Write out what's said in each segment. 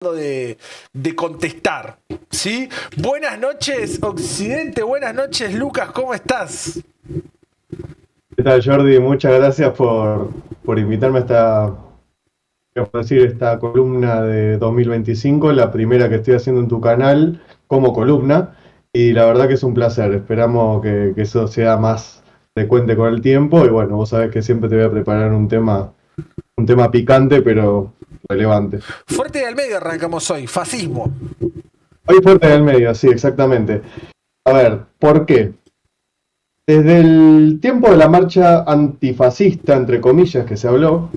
de contestar, ¿sí? Buenas noches, Occidente, buenas noches, Lucas, ¿cómo estás? ¿Qué tal, Jordi? Muchas gracias por invitarme a esta columna de 2025, la primera que estoy haciendo en tu canal como columna, y la verdad que es un placer. Esperamos que eso sea más frecuente con el tiempo, y bueno, vos sabés que siempre te voy a preparar un tema picante, pero relevante. Fuerte y al medio arrancamos hoy, fascismo. Hoy fuerte en el medio, sí, exactamente. A ver, ¿por qué? Desde el tiempo de la marcha antifascista, entre comillas, que se habló,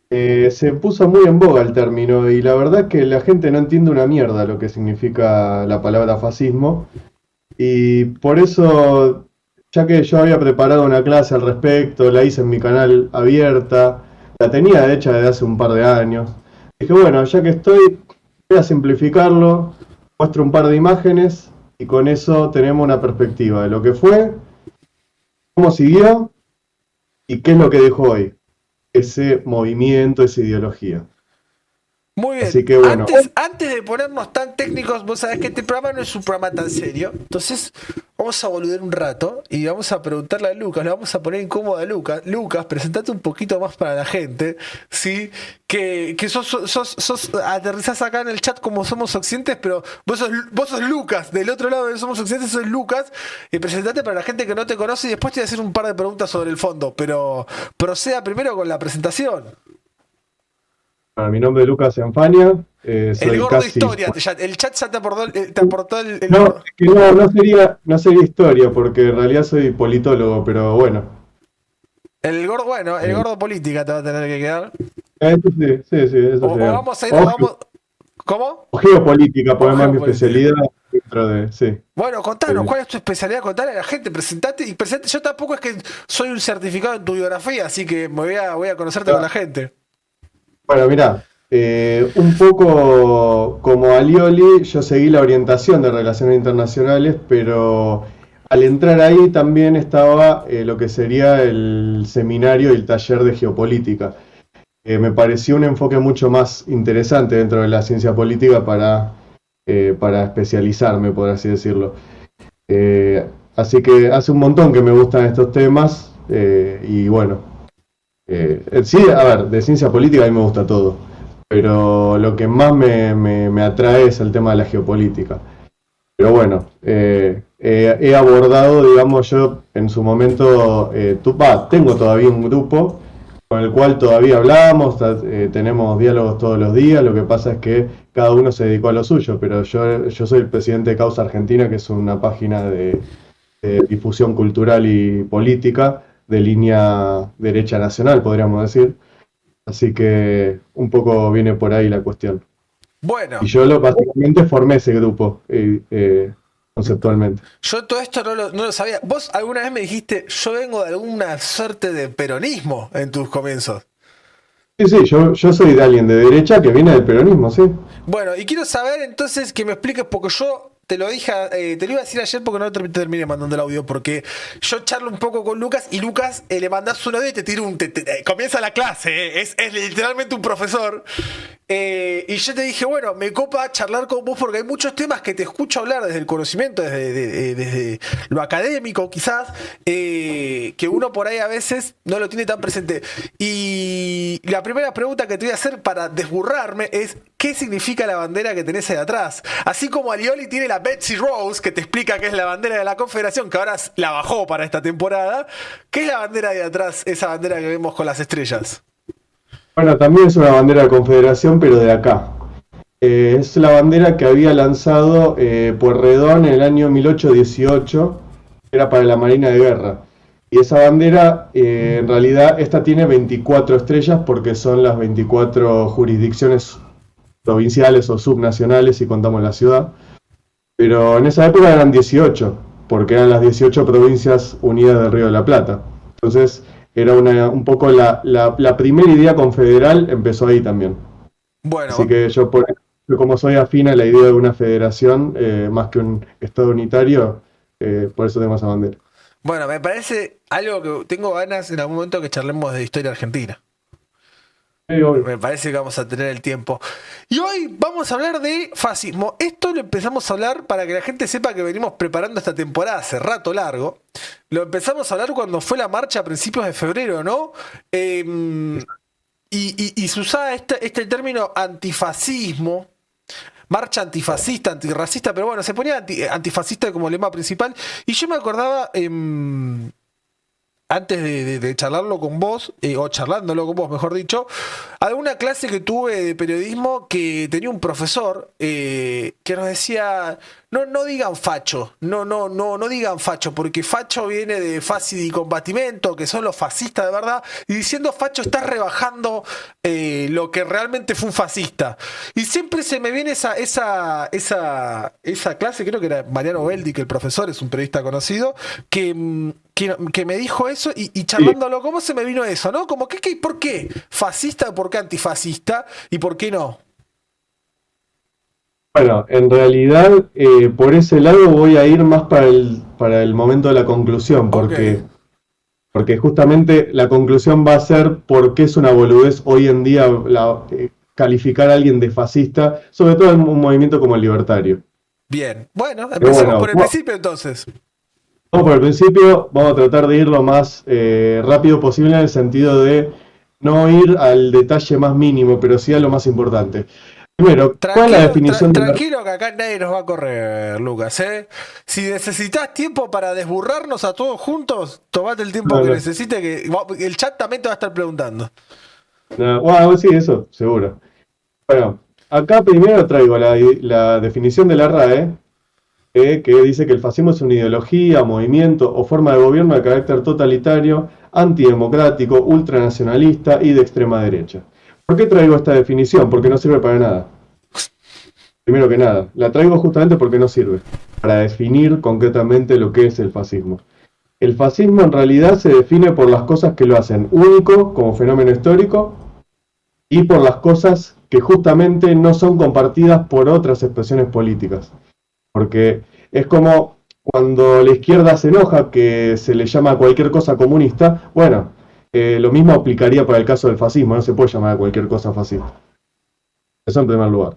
se puso muy en boga el término y la verdad que la gente no entiende una mierda lo que significa la palabra fascismo y por eso, ya que yo había preparado una clase al respecto, la hice en mi canal abierta, la tenía hecha desde hace un par de años, dije, bueno, ya que estoy, voy a simplificarlo, muestro un par de imágenes y con eso tenemos una perspectiva de lo que fue, cómo siguió y qué es lo que dejó hoy ese movimiento, esa ideología. Muy Así bien, que bueno, antes de ponernos tan técnicos, vos sabés que este programa no es un programa tan serio, entonces vamos a boludear un rato y vamos a preguntarle a Lucas, le vamos a poner incómodo a Lucas. Lucas, presentate un poquito más para la gente, ¿sí? Que aterrizás acá en el chat como Somos Occidentes, pero vos sos Lucas, del otro lado de Somos Occidentes sos Lucas, y presentate para la gente que no te conoce y después te voy a hacer un par de preguntas sobre el fondo, pero proceda primero con la presentación. bueno, mi nombre es Lucas Enfania, El soy gordo casi... historia, el chat ya te aportó el No, gordo. es que no sería historia, porque en realidad soy politólogo, pero bueno. El gordo, bueno, el Eh, gordo política te va a tener que quedar. eso sí, sí, sí, eso O sería. vamos a ir, o vamos. ¿Cómo? O geopolítica, O por más mi geopolítica. especialidad dentro de... Sí. Bueno, contanos, Eh, ¿cuál es tu especialidad? Contale a la gente, presentate y presentate. Yo tampoco es que soy un certificado en tu biografía, así que voy a conocerte con la gente. Bueno, mirá, un poco como Alioli, yo seguí la orientación de relaciones internacionales, pero al entrar ahí también estaba lo que sería el seminario y el taller de geopolítica. Me pareció un enfoque mucho más interesante dentro de la ciencia política para especializarme, por así decirlo. Así que hace un montón que me gustan estos temas y bueno, sí, a ver, de ciencia política a mí me gusta todo, pero lo que más me atrae es el tema de la geopolítica. Pero bueno, he abordado, digamos, yo en su momento, tengo todavía un grupo con el cual todavía hablamos, tenemos diálogos todos los días, lo que pasa es que cada uno se dedicó a lo suyo, pero yo soy el presidente de Causa Argentina, que es una página de difusión cultural y política de línea derecha nacional, podríamos decir. Así que un poco viene por ahí la cuestión. Y Bueno, básicamente formé ese grupo conceptualmente. yo todo esto no lo sabía. Vos alguna vez me dijiste, yo vengo de alguna suerte de peronismo en tus comienzos. Sí, sí, yo soy de alguien de derecha que viene del peronismo, sí. Bueno, y quiero saber entonces que me expliques, porque yo te lo dije, te lo iba a decir ayer porque no terminé mandando el audio, porque yo charlo un poco con Lucas y Lucas le mandás un audio y te tira comienza la clase, es literalmente un profesor. Y yo te dije, bueno, me copa charlar con vos porque hay muchos temas que te escucho hablar desde el conocimiento, desde lo académico quizás, que uno por ahí a veces no lo tiene tan presente. Y la primera pregunta que te voy a hacer para desburrarme es, ¿qué significa la bandera que tenés ahí atrás? Así como Alioli tiene la Betsy Rose, que te explica qué es la bandera de la Confederación, que ahora la bajó para esta temporada, ¿qué es la bandera de atrás, esa bandera que vemos con las estrellas? Bueno, también es una bandera de confederación, pero de acá. Es la bandera que había lanzado Pueyrredón en el año 1818, era para la Marina de Guerra. Y esa bandera, en realidad, esta tiene 24 estrellas porque son las 24 jurisdicciones provinciales o subnacionales si contamos la ciudad. Pero en esa época eran 18, porque eran las 18 provincias unidas del Río de la Plata. Entonces, era un poco la primera idea confederal empezó ahí también. Así Bueno, que yo como soy afín a la idea de una federación, más que un estado unitario, por eso tengo esa bandera. me parece algo que tengo ganas en algún momento que charlemos de historia argentina. Obvio. Me parece que vamos a tener el tiempo. Y hoy vamos a hablar de fascismo. Esto lo empezamos a hablar para que la gente sepa que venimos preparando esta temporada hace rato largo. Lo empezamos a hablar cuando fue la marcha a principios de febrero, ¿no? Y se usaba este término antifascismo, marcha antifascista, antirracista, pero bueno, se ponía antifascista como lema principal. Y yo me acordaba, antes de charlarlo con vos, o charlándolo con vos, mejor dicho, alguna clase que tuve de periodismo que tenía un profesor que nos decía, no digan facho, no digan facho, porque facho viene de facidi y combatimento, que son los fascistas de verdad, y diciendo facho estás rebajando lo que realmente fue un fascista. Y siempre se me viene esa clase, creo que era Mariano Beldi, que el profesor es un periodista conocido, que me dijo eso y Sí. charlándolo, ¿cómo se me vino eso, no? Como, ¿por qué fascista, por qué antifascista y por qué no? Bueno, en realidad por ese lado voy a ir más para el momento de la conclusión, Ok, porque justamente la conclusión va a ser por qué es una boludez hoy en día calificar a alguien de fascista, sobre todo en un movimiento como el libertario. bien. Bueno, Pero empecemos bueno, por el principio entonces. vamos por el principio, vamos a tratar de ir lo más rápido posible en el sentido de no ir al detalle más mínimo, pero sí a lo más importante. Primero, ¿cuál es la Tranquilo, definición de la... tranquilo que acá nadie nos va a correr, Lucas, ¿eh? Si necesitas tiempo para desburrarnos a todos juntos, tomate el tiempo No, que no, necesite, que el chat también te va a estar preguntando. no, bueno, sí, eso, seguro. Bueno, acá primero traigo la definición de la RAE, que dice que el fascismo es una ideología, movimiento o forma de gobierno de carácter totalitario, antidemocrático, ultranacionalista y de extrema derecha. ¿Por qué traigo esta definición? Porque no sirve para nada. Primero que nada, la traigo justamente porque no sirve para definir concretamente lo que es el fascismo. El fascismo en realidad se define por las cosas que lo hacen único como fenómeno histórico y por las cosas que justamente no son compartidas por otras expresiones políticas. Porque es como cuando la izquierda se enoja que se le llama a cualquier cosa comunista, bueno, lo mismo aplicaría para el caso del fascismo, no se puede llamar a cualquier cosa fascista. Eso en primer lugar.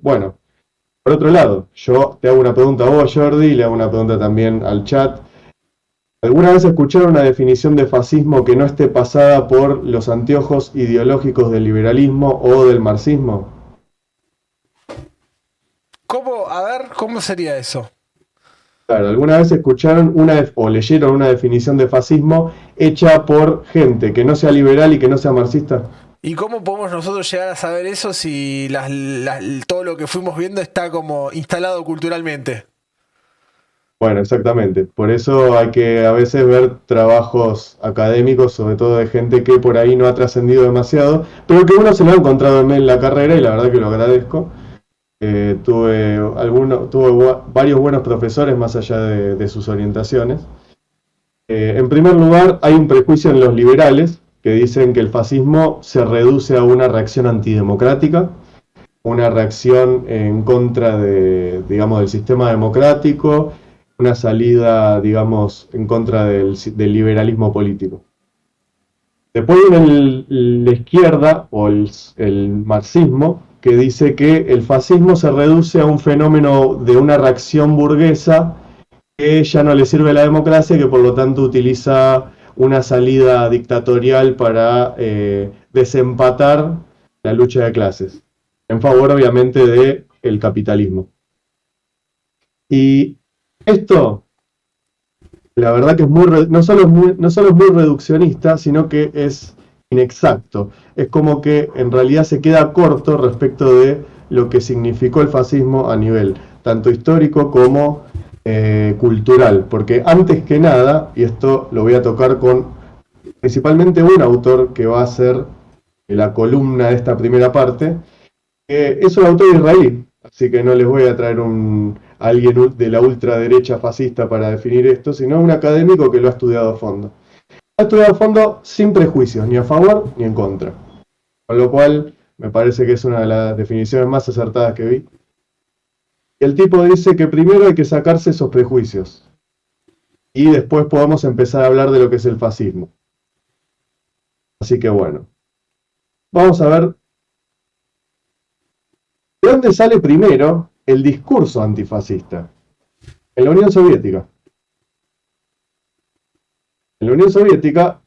Bueno, por otro lado, yo te hago una pregunta a vos, Jordi, y le hago una pregunta también al chat. ¿Alguna vez escucharon una definición de fascismo que no esté pasada por los anteojos ideológicos del liberalismo o del marxismo? ¿Cómo, a ver, cómo sería eso? Claro, ¿alguna vez escucharon o leyeron una definición de fascismo hecha por gente que no sea liberal y que no sea marxista? ¿Y cómo podemos nosotros llegar a saber eso si todo lo que fuimos viendo está como instalado culturalmente? Bueno, exactamente. Por eso hay que a veces ver trabajos académicos, sobre todo de gente que por ahí no ha trascendido demasiado, pero que uno se lo ha encontrado en la carrera y la verdad que lo agradezco. Tuve varios buenos profesores más allá de sus orientaciones. En primer lugar, hay un prejuicio en los liberales que dicen que el fascismo se reduce a una reacción antidemocrática, una reacción en contra digamos, del sistema democrático, una salida, digamos, en contra del liberalismo político. Después viene la izquierda o el marxismo, que dice que el fascismo se reduce a un fenómeno de una reacción burguesa que ya no le sirve la democracia y que por lo tanto utiliza una salida dictatorial para desempatar la lucha de clases, en favor obviamente del capitalismo. Y esto, la verdad que es no solo es muy reduccionista, sino que es inexacto. Es como que en realidad se queda corto respecto de lo que significó el fascismo a nivel tanto histórico como cultural. Porque antes que nada, y esto lo voy a tocar con principalmente un autor que va a ser la columna de esta primera parte, es un autor israelí, así que no les voy a traer a alguien de la ultraderecha fascista para definir esto, sino un académico que lo ha estudiado a fondo. Lo ha estudiado a fondo sin prejuicios, ni a favor ni en contra. Con lo cual, me parece que es una de las definiciones más acertadas que vi. Y el tipo dice que primero hay que sacarse esos prejuicios y después podamos empezar a hablar de lo que es el fascismo. Así que bueno, vamos a ver de dónde sale primero el discurso antifascista. En la Unión Soviética. En la Unión Soviética,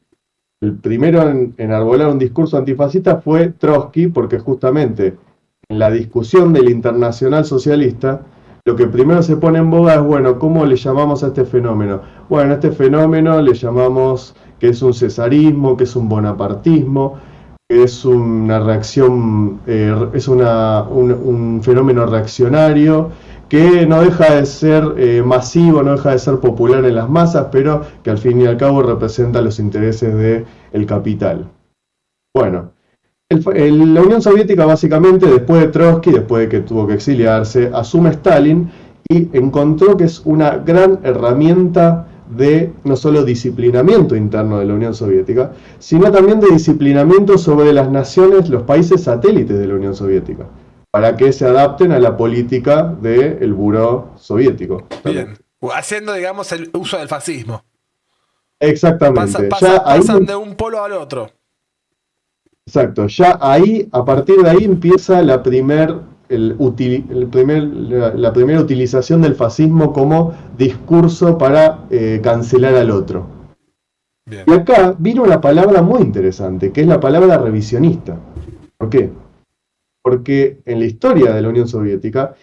el primero en enarbolar un discurso antifascista fue Trotsky, porque justamente en la discusión del Internacional Socialista, lo que primero se pone en boga es, bueno, ¿cómo le llamamos a este fenómeno? Bueno, a este fenómeno le llamamos que es un cesarismo, que es un bonapartismo, que es una reacción, es un fenómeno reaccionario, que no deja de ser masivo, no deja de ser popular en las masas, pero que al fin y al cabo representa los intereses del capital. Bueno, la Unión Soviética básicamente, después de Trotsky, después de que tuvo que exiliarse, asume Stalin y encontró que es una gran herramienta de no solo disciplinamiento interno de la Unión Soviética, sino también de disciplinamiento sobre las naciones, los países satélites de la Unión Soviética, para que se adapten a la política del buró soviético. Bien. Haciendo, digamos, el uso del fascismo. Exactamente. Pasan de un polo al otro. Exacto. Ya ahí, a partir de ahí empieza la primera utilización del fascismo como discurso para cancelar al otro. Bien. Y acá vino una palabra muy interesante, que es la palabra revisionista. ¿Por qué? Porque en la historia de la Unión Soviética,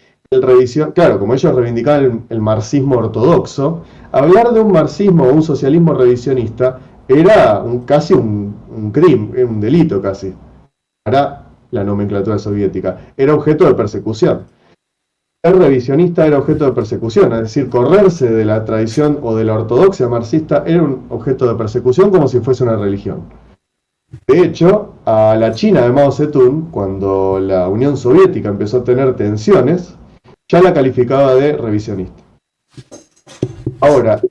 claro, como ellos reivindicaban el marxismo ortodoxo, hablar de un marxismo o un socialismo revisionista era casi un crimen, un delito casi, para la nomenclatura soviética. Era objeto de persecución. Ser revisionista era objeto de persecución, es decir, correrse de la tradición o de la ortodoxia marxista era un objeto de persecución como si fuese una religión. De hecho, a la China de Mao Zedong, cuando la Unión Soviética empezó a tener tensiones, ya la calificaba de revisionista. Ahora,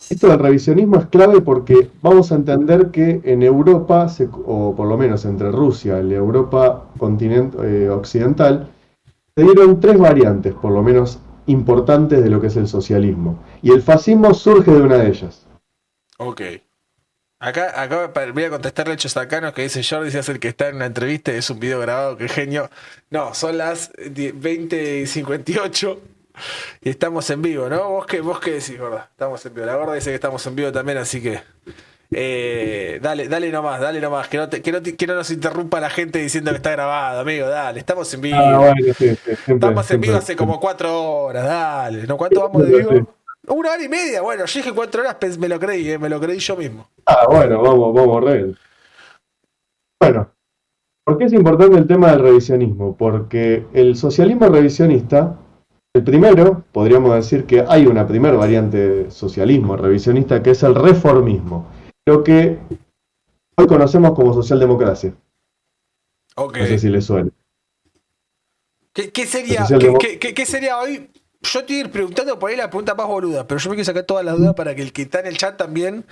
esto del revisionismo es clave porque vamos a entender que en Europa, o por lo menos entre Rusia y la Europa occidental, se dieron tres variantes, por lo menos importantes, de lo que es el socialismo. Y el fascismo surge de una de ellas. Ok. Acá voy a contestarle a Chosacanos que dice Jordi, si es el que está en una entrevista, es un video grabado, qué genio. No, son las 20:58 y estamos en vivo, ¿no? ¿Vos qué decís, Gorda? Estamos en vivo. La Gorda dice que estamos en vivo también, así que dale nomás, que no nos interrumpa la gente diciendo que está grabado, amigo, dale, estamos en vivo. Bueno, sí, estamos en vivo hace como 4 horas, dale. ¿No? ¿Cuánto vamos de vivo? 1 hora y media, bueno, yo dije 4 horas, me lo creí yo mismo. Bueno, vamos, re. Bueno, ¿por qué es importante el tema del revisionismo? Porque el socialismo revisionista, el primero, podríamos decir que hay una primera variante de socialismo revisionista que es el reformismo, lo que hoy conocemos como socialdemocracia. Okay. No sé si le suena. ¿Qué sería hoy? Yo te iba preguntando por ahí la pregunta más boluda, pero yo me quiero sacar todas las dudas para que el que está en el chat también.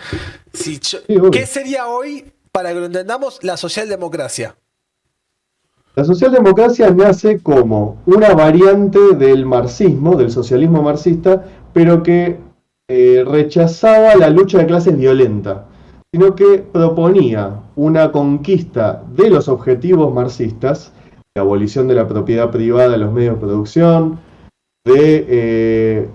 ¿Qué sería hoy, para que lo entendamos, la socialdemocracia? La socialdemocracia nace como una variante del marxismo, del socialismo marxista, pero que rechazaba la lucha de clases violenta, sino que proponía una conquista de los objetivos marxistas, de abolición de la propiedad privada de los medios de producción, de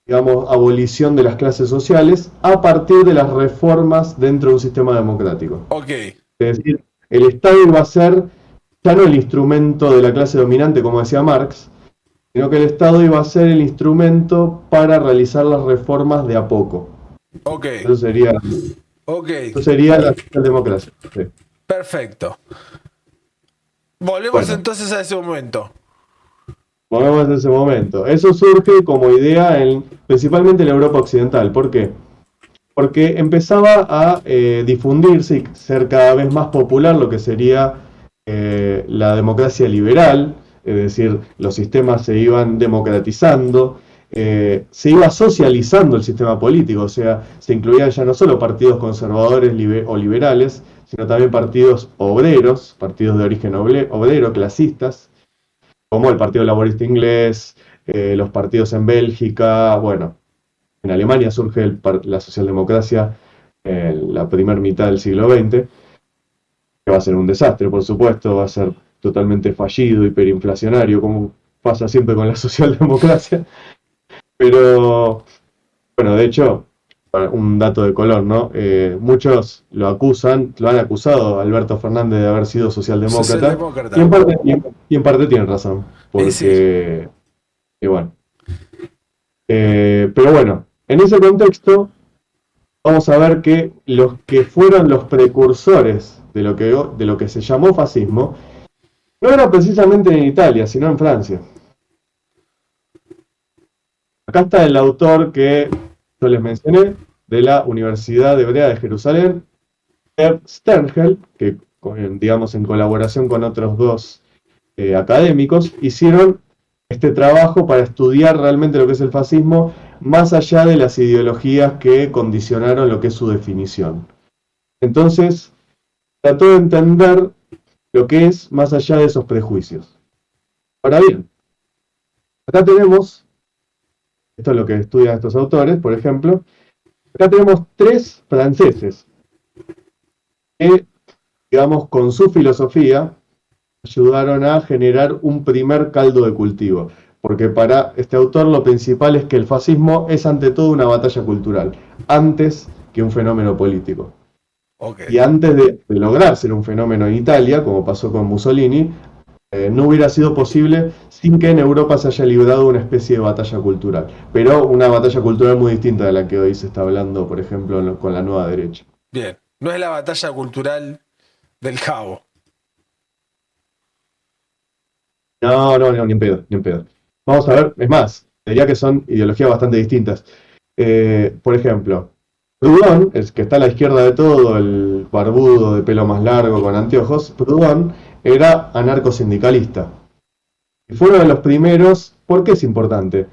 abolición de las clases sociales a partir de las reformas dentro de un sistema democrático. Okay. Es decir, el Estado iba a ser ya no el instrumento de la clase dominante, como decía Marx, sino que el Estado iba a ser el instrumento para realizar las reformas de a poco. Okay. Eso sería la socialdemocracia. Sí. Perfecto. Volvemos entonces a ese momento. Volvemos a ese momento. Eso surge como idea principalmente en la Europa occidental. ¿Por qué? Porque empezaba a difundirse y ser cada vez más popular lo que sería la democracia liberal, es decir, los sistemas se iban democratizando, se iba socializando el sistema político, o sea, se incluían ya no solo partidos conservadores o liberales, sino también partidos obreros, partidos de origen obrero, clasistas, como el Partido Laborista Inglés, los partidos en Bélgica, bueno, en Alemania surge la socialdemocracia en la primera mitad del siglo XX, que va a ser un desastre, por supuesto, va a ser totalmente fallido, hiperinflacionario, como pasa siempre con la socialdemocracia. Pero, bueno, de hecho, un dato de color, ¿no? Muchos lo han acusado a Alberto Fernández de haber sido socialdemócrata, y Socialdemócrata. y en parte tienen razón, Y sí. porque, y bueno. Pero bueno, en ese contexto, vamos a ver que los que fueron los precursores de lo que se llamó fascismo, no era precisamente en Italia, sino en Francia. Acá está el autor que yo les mencioné, de la Universidad Hebrea de Jerusalén, Ed Sternhell, que digamos en colaboración con otros dos académicos, hicieron este trabajo para estudiar realmente lo que es el fascismo, más allá de las ideologías que condicionaron lo que es su definición. Entonces, trató de entender lo que es más allá de esos prejuicios. Ahora bien, acá tenemos, esto es lo que estudian estos autores, por ejemplo, acá tenemos 3 franceses que, digamos, con su filosofía, ayudaron a generar un primer caldo de cultivo. Porque para este autor lo principal es que el fascismo es ante todo una batalla cultural, antes que un fenómeno político. Ok. Y antes de lograr ser un fenómeno en Italia, como pasó con Mussolini, no hubiera sido posible sin que en Europa se haya librado una especie de batalla cultural. Pero una batalla cultural muy distinta de la que hoy se está hablando, por ejemplo, con la nueva derecha. Bien. No es la batalla cultural del Cabo. No, ni en pedo, ni en pedo. Vamos a ver, es más, diría que son ideologías bastante distintas. Por ejemplo, Proudhon, el que está a la izquierda de todo, el barbudo de pelo más largo con anteojos, Proudhon era anarcosindicalista. Y fue uno de los primeros. ¿Por qué es importante?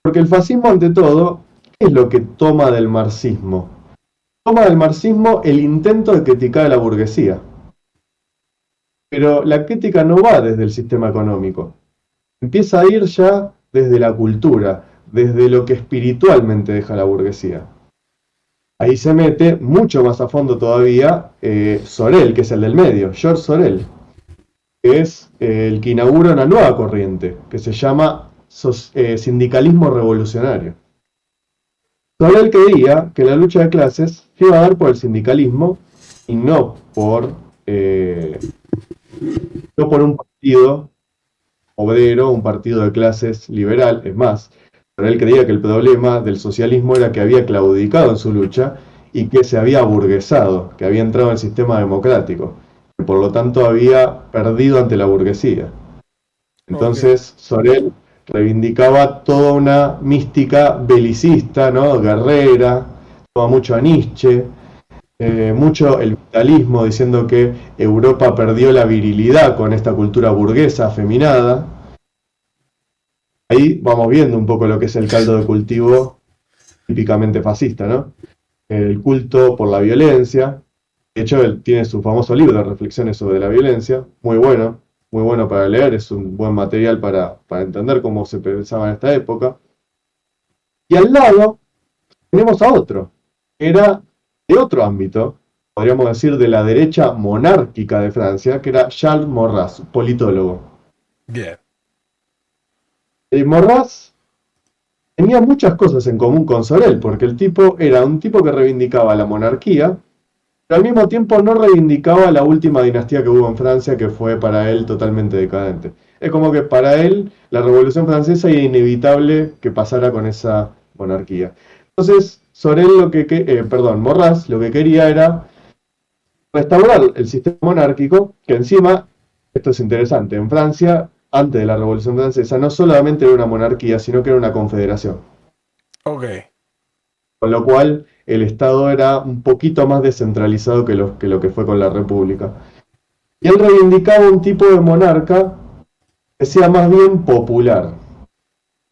Porque el fascismo, ante todo, ¿qué es lo que toma del marxismo? Toma del marxismo el intento de criticar a la burguesía. Pero la crítica no va desde el sistema económico. Empieza a ir ya desde la cultura, desde lo que espiritualmente deja la burguesía. Ahí se mete mucho más a fondo todavía Sorel, que es el del medio, George Sorel, que es el que inaugura una nueva corriente, que se llama sindicalismo revolucionario. Sorel creía que la lucha de clases se iba a dar por el sindicalismo y no por un partido obrero, un partido de clases liberal. Es más, pero él creía que el problema del socialismo era que había claudicado en su lucha y que se había aburguesado, que había entrado en el sistema democrático, que por lo tanto había perdido ante la burguesía. Entonces, Sorel reivindicaba toda una mística belicista, ¿no? Guerrera, toma mucho a Nietzsche, mucho el vitalismo, diciendo que Europa perdió la virilidad con esta cultura burguesa afeminada. Ahí vamos viendo un poco lo que es el caldo de cultivo típicamente fascista, ¿no? El culto por la violencia. De hecho, él tiene su famoso libro de reflexiones sobre la violencia, muy bueno para leer, es un buen material para entender cómo se pensaba en esta época. Y al lado tenemos a otro, que era de otro ámbito, podríamos decir de la derecha monárquica de Francia, que era Charles Maurras, politólogo. Bien. Maurras tenía muchas cosas en común con Sorel, porque el tipo era un tipo que reivindicaba la monarquía, pero al mismo tiempo no reivindicaba la última dinastía que hubo en Francia, que fue para él totalmente decadente. Es como que para él la Revolución Francesa era inevitable que pasara con esa monarquía. Entonces, Maurras lo que quería era restaurar el sistema monárquico, que encima, esto es interesante, en Francia, antes de la Revolución Francesa, no solamente era una monarquía, sino que era una confederación. Ok. Con lo cual, el Estado era un poquito más descentralizado que lo que fue con la República. Y él reivindicaba un tipo de monarca que sea más bien popular.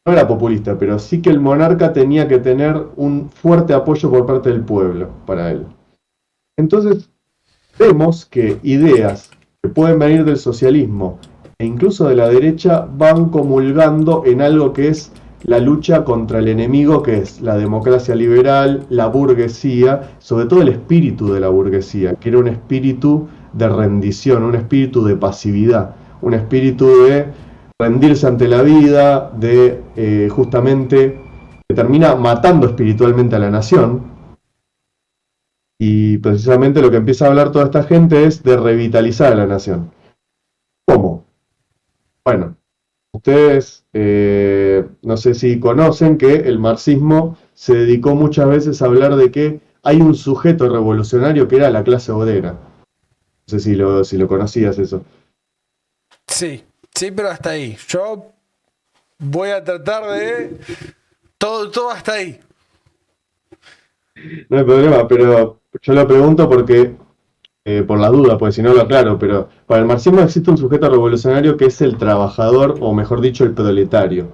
No era populista, pero sí que el monarca tenía que tener un fuerte apoyo por parte del pueblo para él. Entonces, vemos que ideas que pueden venir del socialismo e incluso de la derecha van comulgando en algo que es la lucha contra el enemigo, que es la democracia liberal, la burguesía, sobre todo el espíritu de la burguesía, que era un espíritu de rendición, un espíritu de pasividad, un espíritu de rendirse ante la vida, de justamente que termina matando espiritualmente a la nación. Y precisamente lo que empieza a hablar toda esta gente es de revitalizar a la nación. ¿Cómo? Bueno, ustedes no sé si conocen que el marxismo se dedicó muchas veces a hablar de que hay un sujeto revolucionario que era la clase obrera. No sé si lo conocías eso. Sí, sí, pero hasta ahí. Yo voy a tratar de... Todo hasta ahí. No hay problema, pero yo lo pregunto porque, por las dudas, pues si no lo aclaro, pero para el marxismo existe un sujeto revolucionario que es el trabajador, o mejor dicho, el proletario.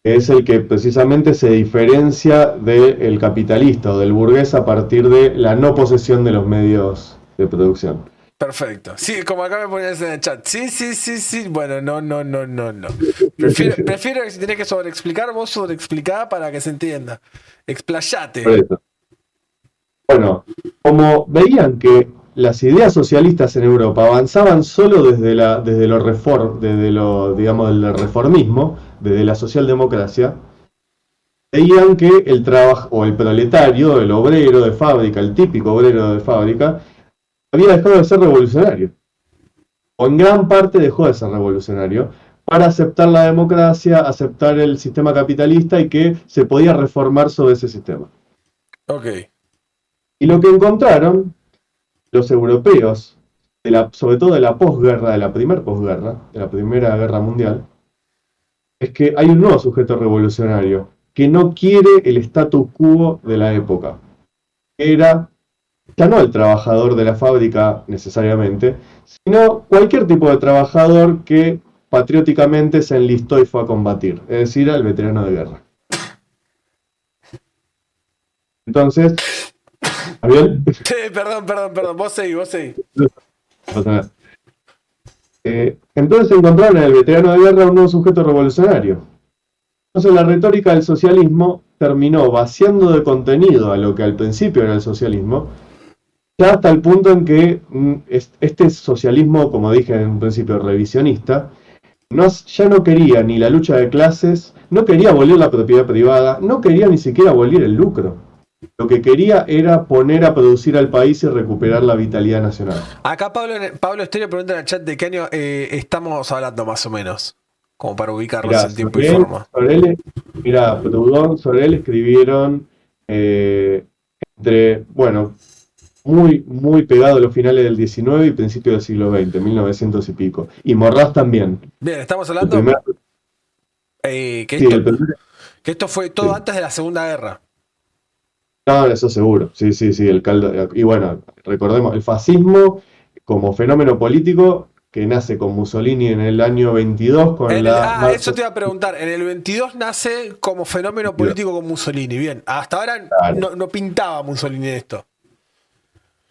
Es el que precisamente se diferencia del capitalista o del burgués a partir de la no posesión de los medios de producción. Perfecto. Sí, como acá me ponías en el chat. Sí. Bueno, no. Prefiero que si tenés que sobreexplicar, vos sobreexplicá para que se entienda. Explayate. Por eso. Bueno, como veían que las ideas socialistas en Europa avanzaban solo desde lo digamos, del reformismo, desde la socialdemocracia, veían que el trabajo, o el proletario, el obrero de fábrica, el típico obrero de fábrica, había dejado de ser revolucionario. O en gran parte dejó de ser revolucionario para aceptar la democracia, aceptar el sistema capitalista y que se podía reformar sobre ese sistema. Ok. Y lo que encontraron los europeos, sobre todo de la posguerra, de la Primera Guerra Mundial, es que hay un nuevo sujeto revolucionario que no quiere el status quo de la época. Era ya no el trabajador de la fábrica necesariamente, sino cualquier tipo de trabajador que patrióticamente se enlistó y fue a combatir, es decir, al veterano de guerra. Entonces, ¿está bien? Sí, perdón. Vos seguí. Entonces encontraron en el veterano de guerra un nuevo sujeto revolucionario. Entonces la retórica del socialismo terminó vaciando de contenido a lo que al principio era el socialismo, ya hasta el punto en que este socialismo, como dije en un principio, revisionista, ya no quería ni la lucha de clases, no quería abolir la propiedad privada, no quería ni siquiera abolir el lucro. Lo que quería era poner a producir al país y recuperar la vitalidad nacional. Acá Pablo Estéreo pregunta en el chat de qué año estamos hablando más o menos, como para ubicarlos en tiempo y forma. Proudhon, Sorel escribieron muy pegado a los finales del XIX y principios del siglo XX, 1900 y pico. Y Morraz también. Bien, estamos hablando que esto fue todo antes de la Segunda Guerra. No, eso seguro, sí, el caldo. Y bueno, recordemos, el fascismo como fenómeno político que nace con Mussolini en el año 22 con eso te iba a preguntar, en el 22 nace como fenómeno político con Mussolini, bien, hasta ahora claro. no pintaba Mussolini esto.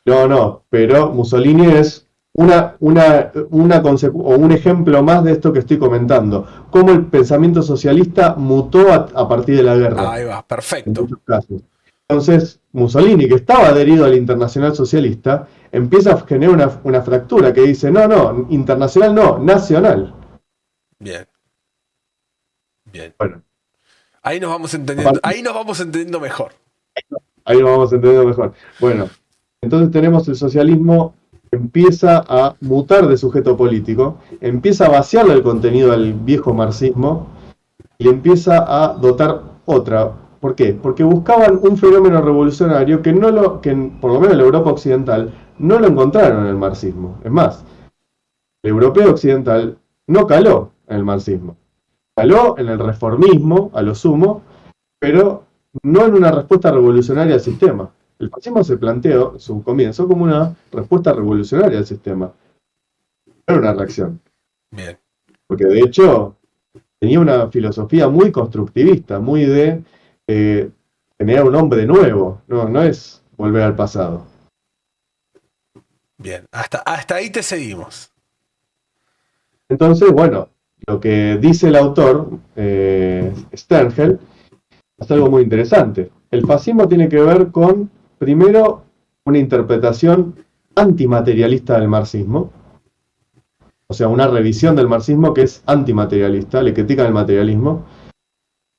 No, pero Mussolini es un ejemplo más de esto que estoy comentando, cómo el pensamiento socialista mutó a partir de la guerra. Ahí va, perfecto. En muchos casos. Entonces, Mussolini, que estaba adherido al Internacional Socialista, empieza a generar una fractura que dice, no, internacional no, nacional. Bien. Bueno. Ahí nos vamos entendiendo mejor. Bueno, entonces tenemos el socialismo que empieza a mutar de sujeto político, empieza a vaciarle el contenido al viejo marxismo y empieza a dotar otra. ¿Por qué? Porque buscaban un fenómeno revolucionario que por lo menos en la Europa occidental no lo encontraron en el marxismo. Es más, el europeo occidental no caló en el marxismo. Caló en el reformismo, a lo sumo, pero no en una respuesta revolucionaria al sistema. El fascismo se planteó en su comienzo como una respuesta revolucionaria al sistema. No era una reacción. Bien. Porque de hecho tenía una filosofía muy constructivista, muy de generar un hombre nuevo, no es volver al pasado. Bien, hasta ahí te seguimos. Entonces, bueno, lo que dice el autor, Sternhell, es algo muy interesante. El fascismo tiene que ver con, primero, una interpretación antimaterialista del marxismo, o sea, una revisión del marxismo que es antimaterialista, le critican el materialismo,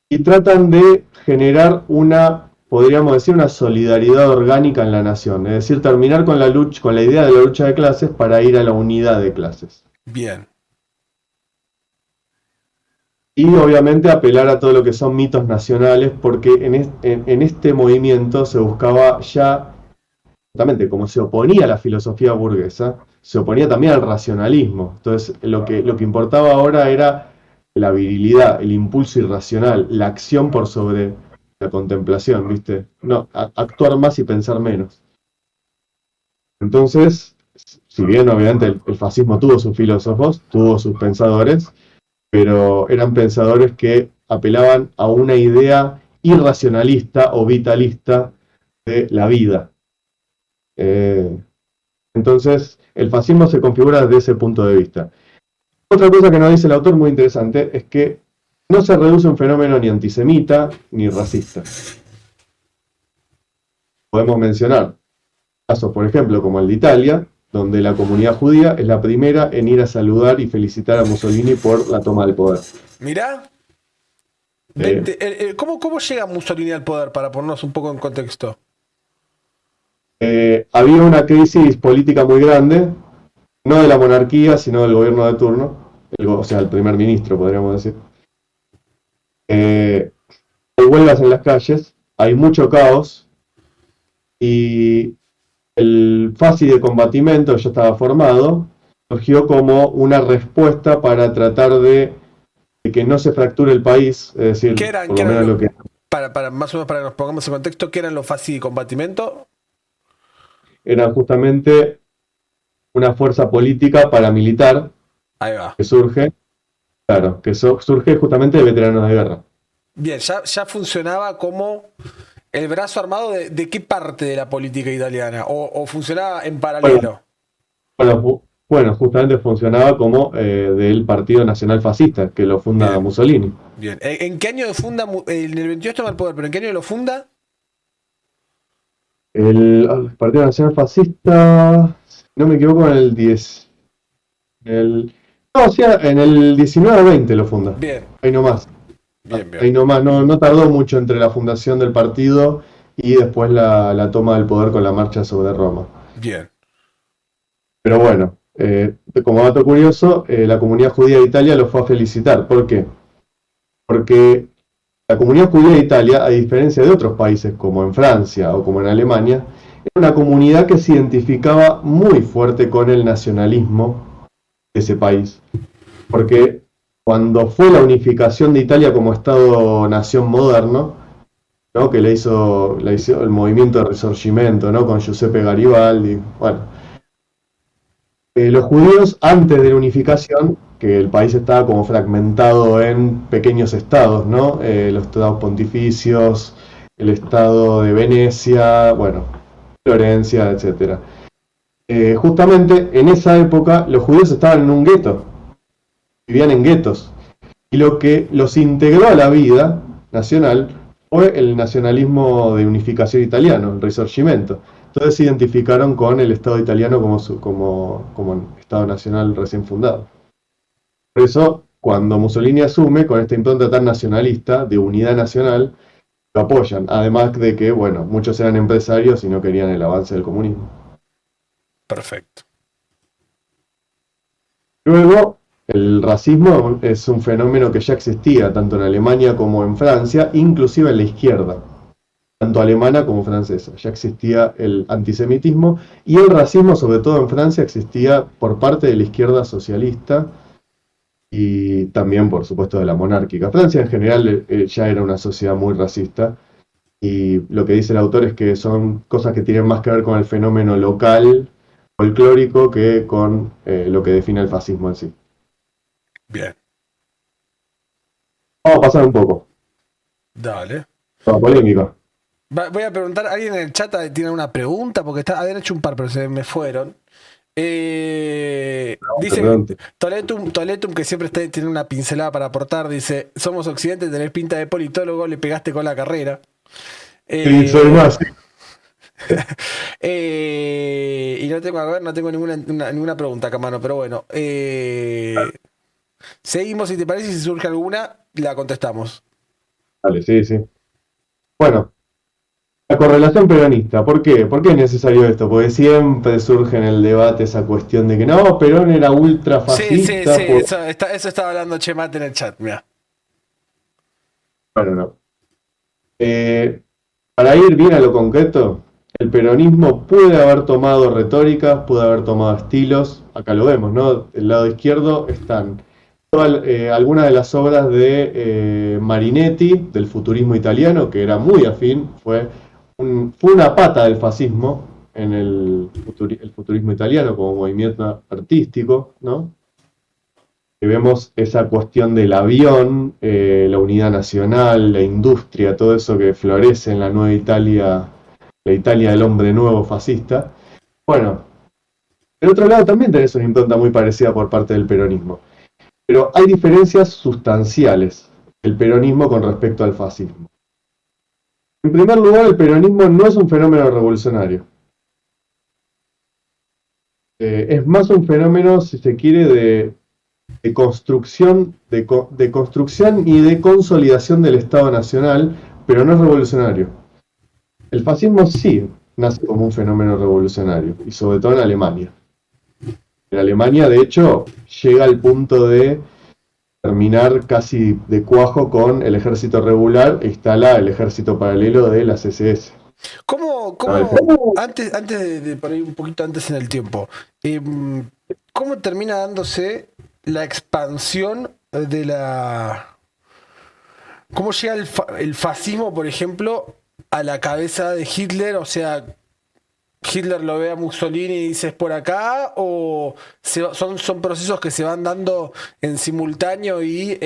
y tratan de generar una, podríamos decir, una solidaridad orgánica en la nación, es decir, terminar con la lucha, con la idea de la lucha de clases para ir a la unidad de clases. Bien. Y obviamente apelar a todo lo que son mitos nacionales, porque en este movimiento se buscaba ya, justamente como se oponía a la filosofía burguesa, se oponía también al racionalismo. Entonces lo que importaba ahora era la virilidad, el impulso irracional, la acción por sobre la contemplación, ¿viste? No, actuar más y pensar menos. Entonces, si bien obviamente el fascismo tuvo sus filósofos, tuvo sus pensadores, pero eran pensadores que apelaban a una idea irracionalista o vitalista de la vida. Entonces, el fascismo se configura desde ese punto de vista. Otra cosa que nos dice el autor muy interesante es que no se reduce a un fenómeno ni antisemita ni racista. Podemos mencionar casos, por ejemplo, como el de Italia, donde la comunidad judía es la primera en ir a saludar y felicitar a Mussolini por la toma del poder. Mirá. ¿Cómo llega Mussolini al poder? Para ponernos un poco en contexto. Había una crisis política muy grande, no de la monarquía, sino del gobierno de turno, o sea, el primer ministro, podríamos decir. Hay huelgas en las calles, hay mucho caos, y el FASI de combatimiento ya estaba formado, surgió como una respuesta para tratar de que no se fracture el país, es decir, por lo menos lo que... Para más o menos para que nos pongamos en contexto, ¿qué eran los FASI de combatimiento? Era justamente una fuerza política paramilitar. Ahí va. Que surge, claro, que surge justamente de veteranos de guerra. Bien, ya funcionaba como el brazo armado de qué parte de la política italiana, o funcionaba en paralelo. Bueno, justamente funcionaba como del Partido Nacional Fascista, que lo funda Bien. Mussolini. Bien. ¿En qué año funda? En el 22 toma el poder, pero ¿en qué año lo funda? El Partido Nacional Fascista, si no me equivoco, en el 10. No, o sea, en el 19-20 lo funda. Bien. Ahí nomás. Bien. Ahí nomás, no tardó mucho entre la fundación del partido y después la toma del poder con la marcha sobre Roma. Bien. Pero bueno, como dato curioso, la comunidad judía de Italia lo fue a felicitar. ¿Por qué? Porque la comunidad judía de Italia, a diferencia de otros países como en Francia o como en Alemania, era una comunidad que se identificaba muy fuerte con el nacionalismo de ese país. Porque cuando fue la unificación de Italia como Estado-nación moderno, ¿no? Que le hizo el movimiento de Risorgimento, ¿no? Con Giuseppe Garibaldi, bueno. Los judíos, antes de la unificación, que el país estaba como fragmentado en pequeños estados, ¿no? Los estados pontificios, el estado de Venecia, bueno, Florencia, etc. Justamente en esa época los judíos estaban en un gueto, vivían en guetos, y lo que los integró a la vida nacional fue el nacionalismo de unificación italiano, el Risorgimento. Entonces se identificaron con el Estado italiano como Estado nacional recién fundado. Por eso, cuando Mussolini asume con esta impronta tan nacionalista, de unidad nacional, lo apoyan. Además de que, bueno, muchos eran empresarios y no querían el avance del comunismo. Perfecto. Luego, el racismo es un fenómeno que ya existía tanto en Alemania como en Francia, inclusive en la izquierda, tanto alemana como francesa. Ya existía el antisemitismo y el racismo, sobre todo en Francia, existía por parte de la izquierda socialista y también, por supuesto, de la monárquica. Francia en general ya era una sociedad muy racista y lo que dice el autor es que son cosas que tienen más que ver con el fenómeno local, folclórico, que con lo que define el fascismo en sí. Bien. Vamos a pasar un poco. Dale. Polémica. Voy a preguntar, ¿alguien en el chat tiene una pregunta? Porque habían hecho un par, pero se me fueron. Dice Toletum, que siempre tiene una pincelada para aportar, dice: somos Occidente, tenés pinta de politólogo, le pegaste con la carrera. Sí, soy más. Y no tengo, a ver, no tengo ninguna pregunta acá, mano, pero bueno. Seguimos, si te parece, si surge alguna, la contestamos. Vale, sí, sí. Bueno, la correlación peronista, ¿por qué? ¿Por qué es necesario esto? Porque siempre surge en el debate esa cuestión de que no, Perón era Sí, sí, sí, ultrafascista por... eso estaba hablando Chemate en el chat, mira. Bueno, no. Para ir bien a lo concreto, el peronismo puede haber tomado retóricas, puede haber tomado estilos, acá lo vemos, ¿no? Del lado izquierdo están algunas de las obras de Marinetti, del futurismo italiano, que era muy afín, fue una pata del fascismo en el futurismo italiano como movimiento artístico, ¿no? Que vemos esa cuestión del avión, la unidad nacional, la industria, todo eso que florece en la nueva Italia, la Italia del hombre nuevo fascista. Bueno, del otro lado también tenés una impronta muy parecida por parte del peronismo, pero hay diferencias sustanciales del peronismo con respecto al fascismo. En primer lugar, el peronismo no es un fenómeno revolucionario. Es más un fenómeno, si se quiere, de construcción, de construcción y de consolidación del Estado Nacional, pero no es revolucionario. El fascismo sí nace como un fenómeno revolucionario, y sobre todo en Alemania. En Alemania, de hecho, llega al punto de terminar casi de cuajo con el ejército regular e instala el ejército paralelo de las SS. ¿No? Antes por ahí un poquito antes en el tiempo, cómo termina dándose la expansión de la... ¿Cómo llega el fascismo, por ejemplo, a la cabeza de Hitler? O sea, ¿Hitler lo ve a Mussolini y dice es por acá? ¿O son procesos que se van dando en simultáneo y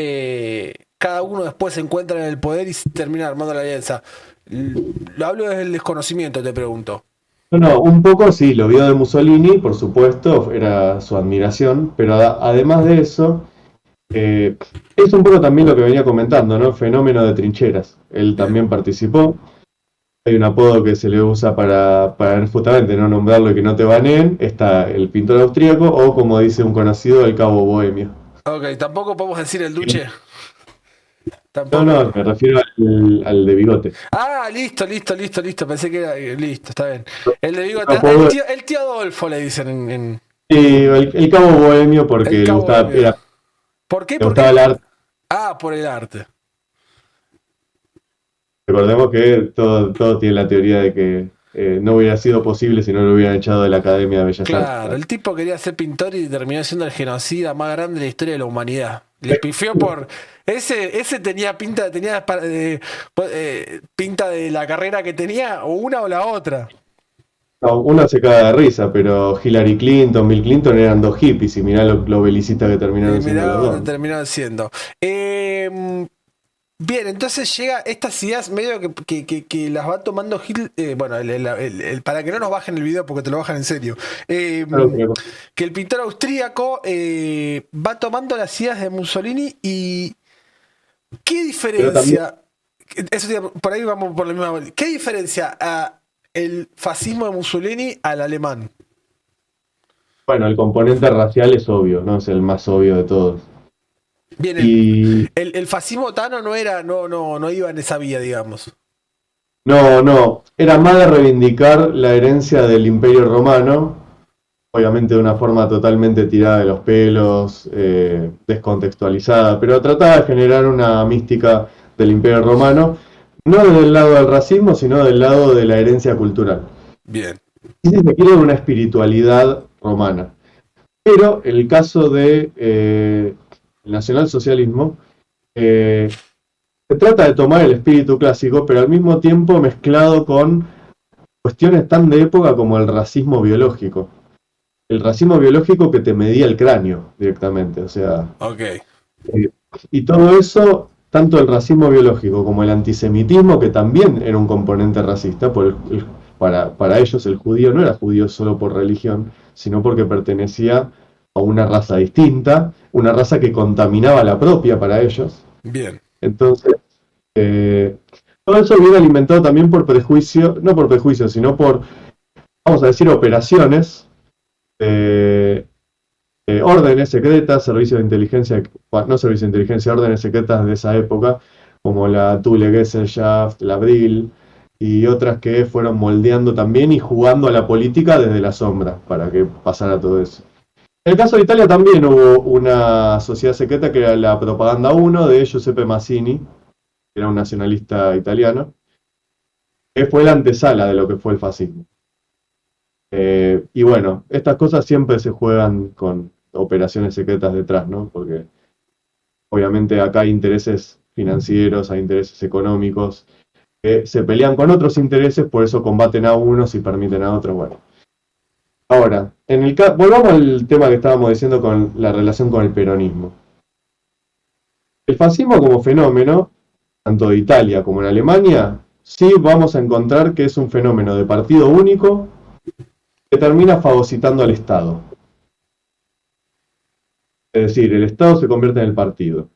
cada uno después se encuentra en el poder y termina armando la alianza? Lo hablo desde el desconocimiento, te pregunto. No, un poco sí, lo vio de Mussolini, por supuesto, era su admiración, pero además de eso, es un poco también lo que venía comentando, ¿no? Fenómeno de trincheras. Él Bien. también participó. Hay un apodo que se le usa para justamente no nombrarlo y que no te baneen. Está el pintor austríaco o, como dice un conocido, el cabo bohemio. Ok, tampoco podemos decir el Duce. No, Tampoco. no, me refiero al de bigote. Ah, listo, listo, listo, listo. Pensé que era. Listo, está bien. El de Un bigote. apodo, El tío Adolfo le dicen en el cabo bohemio el porque cabo de miedo. ¿Por qué? le ¿Por gustaba qué? el arte. Ah, por el arte. Recordemos que todo tiene la teoría de que no hubiera sido posible si no lo hubieran echado de la Academia de Bellas Artes. Claro, el tipo quería ser pintor y terminó siendo el genocida más grande de la historia de la humanidad. Le pifió por. Ese tenía pinta, pinta de la carrera que tenía, o una o la otra. No, uno se caga de risa, pero Hillary Clinton, Bill Clinton eran dos hippies y mirá lo belicistas que terminaron siendo Mirá los dónde dos. terminaron siendo. Bien, entonces llega estas ideas medio que las va tomando Hitler. Bueno, para que no nos bajen el video porque te lo bajan en serio. Eh, Claro, pero que el pintor austríaco va tomando las ideas de Mussolini y ¿qué también, diferencia? Por ahí vamos por la misma. ¿Qué diferencia a el fascismo de Mussolini al alemán? bueno, el componente racial es obvio, ¿no? Es el más obvio de todos. Bien, Y el fascismo tano no iba en esa vía, digamos. no, era más de reivindicar la herencia del Imperio Romano, obviamente de una forma totalmente tirada de los pelos, descontextualizada, pero trataba de generar una mística del Imperio Romano, no desde el lado del racismo, sino del lado de la herencia cultural. Bien, Y si se quiere, una espiritualidad romana. Pero el caso de el nacionalsocialismo se trata de tomar el espíritu clásico, pero al mismo tiempo mezclado con cuestiones tan de época como el racismo biológico. El racismo biológico que te medía el cráneo directamente, o sea, ok, eh, y todo eso, tanto el racismo biológico como el antisemitismo, que también era un componente racista, para ellos el judío no era judío solo por religión, sino porque pertenecía a una raza distinta, una raza que contaminaba la propia para ellos. bien. Entonces, eh, todo eso viene alimentado también por prejuicio, no por prejuicio, sino por, vamos a decir, operaciones, eh, órdenes secretas, servicios de inteligencia, no servicios de inteligencia, órdenes secretas de esa época, como la Thule Gesellschaft, la Brill, y otras que fueron moldeando también y jugando a la política desde la sombra para que pasara todo eso. En el caso de Italia también hubo una sociedad secreta que era la Propaganda 1 de Giuseppe Mazzini, que era un nacionalista italiano, que fue la antesala de lo que fue el fascismo. Y bueno, estas cosas siempre se juegan con operaciones secretas detrás, ¿no? Porque obviamente acá hay intereses financieros, hay intereses económicos, que se pelean con otros intereses, por eso combaten a unos y permiten a otros. Bueno, ahora, volvamos al tema que estábamos diciendo con la relación con el peronismo. El fascismo como fenómeno, tanto de Italia como en Alemania, sí vamos a encontrar que es un fenómeno de partido único que termina fagocitando al Estado. Es decir, el Estado se convierte en el partido.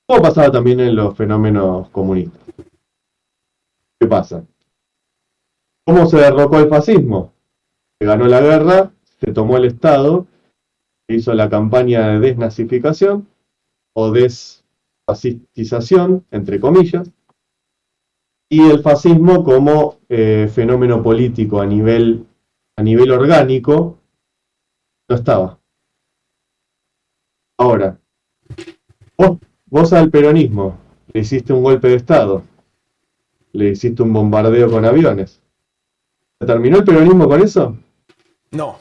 Como pasaba también en los fenómenos comunistas. ¿Qué pasa? ¿Cómo se derrocó el fascismo? Se ganó la guerra, se tomó el Estado, se hizo la campaña de desnazificación o desfascistización, entre comillas, y el fascismo como fenómeno político a nivel orgánico no estaba. Ahora, vos al peronismo le hiciste un golpe de Estado, le hiciste un bombardeo con aviones. ¿Terminó el peronismo con eso? No.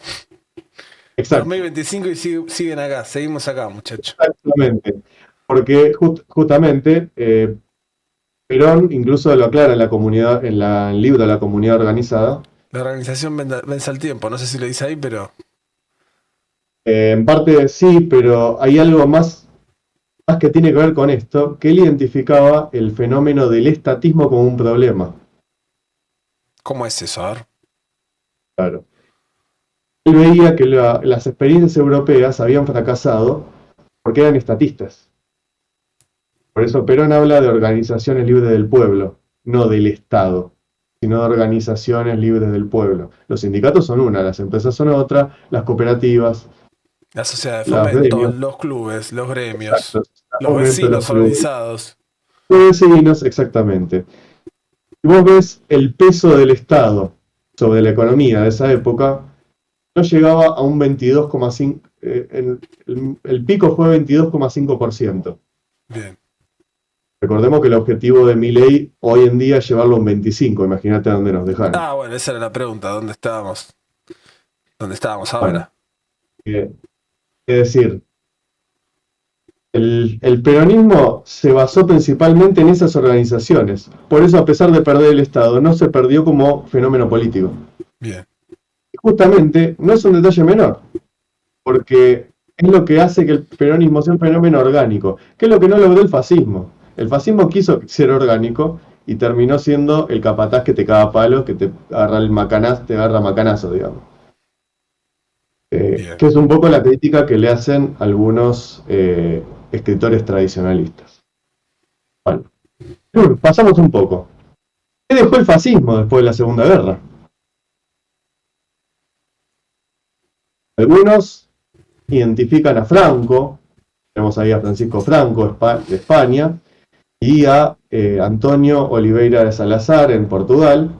Exacto. 2025 y siguen acá, seguimos acá, muchachos. Exactamente. Porque justamente Perón incluso lo aclara en la comunidad, en el libro de la comunidad organizada. La organización vence al tiempo, no sé si lo dice ahí, pero... En parte sí, pero hay algo más que tiene que ver con esto, que él identificaba el fenómeno del estatismo como un problema. ¿Cómo es eso? A ver. Claro. Él veía que las experiencias europeas habían fracasado porque eran estatistas. Por eso Perón habla de organizaciones libres del pueblo, no del Estado, sino de organizaciones libres del pueblo. Los sindicatos son una, las empresas son otra, las cooperativas, La sociedad de los fomento, gremios, los clubes, los gremios, exacto, los vecinos organizados. Los vecinos, exactamente. Si vos ves el peso del Estado sobre la economía de esa época, no llegaba a un 22,5%, el pico fue 22,5%. Bien. Recordemos que el objetivo de Milei hoy en día es llevarlo a un 25%, imagínate a dónde nos dejaron. Ah, bueno, esa era la pregunta, ¿dónde estábamos? ¿Dónde estábamos ahora? Bueno, es decir, el peronismo se basó principalmente en esas organizaciones. Por eso, a pesar de perder el Estado, no se perdió como fenómeno político. Bien. Y justamente, no es un detalle menor, porque es lo que hace que el peronismo sea un fenómeno orgánico, que es lo que no logró el fascismo. El fascismo quiso ser orgánico y terminó siendo el capataz que te caga palos, que te agarra el macanazo, te agarra macanazo, digamos. Que es un poco la crítica que le hacen algunos escritores tradicionalistas. Bueno, pasamos un poco. ¿Qué dejó el fascismo después de la Segunda Guerra? Algunos identifican a Franco, tenemos ahí a Francisco Franco de España, y a Antonio Oliveira de Salazar en Portugal,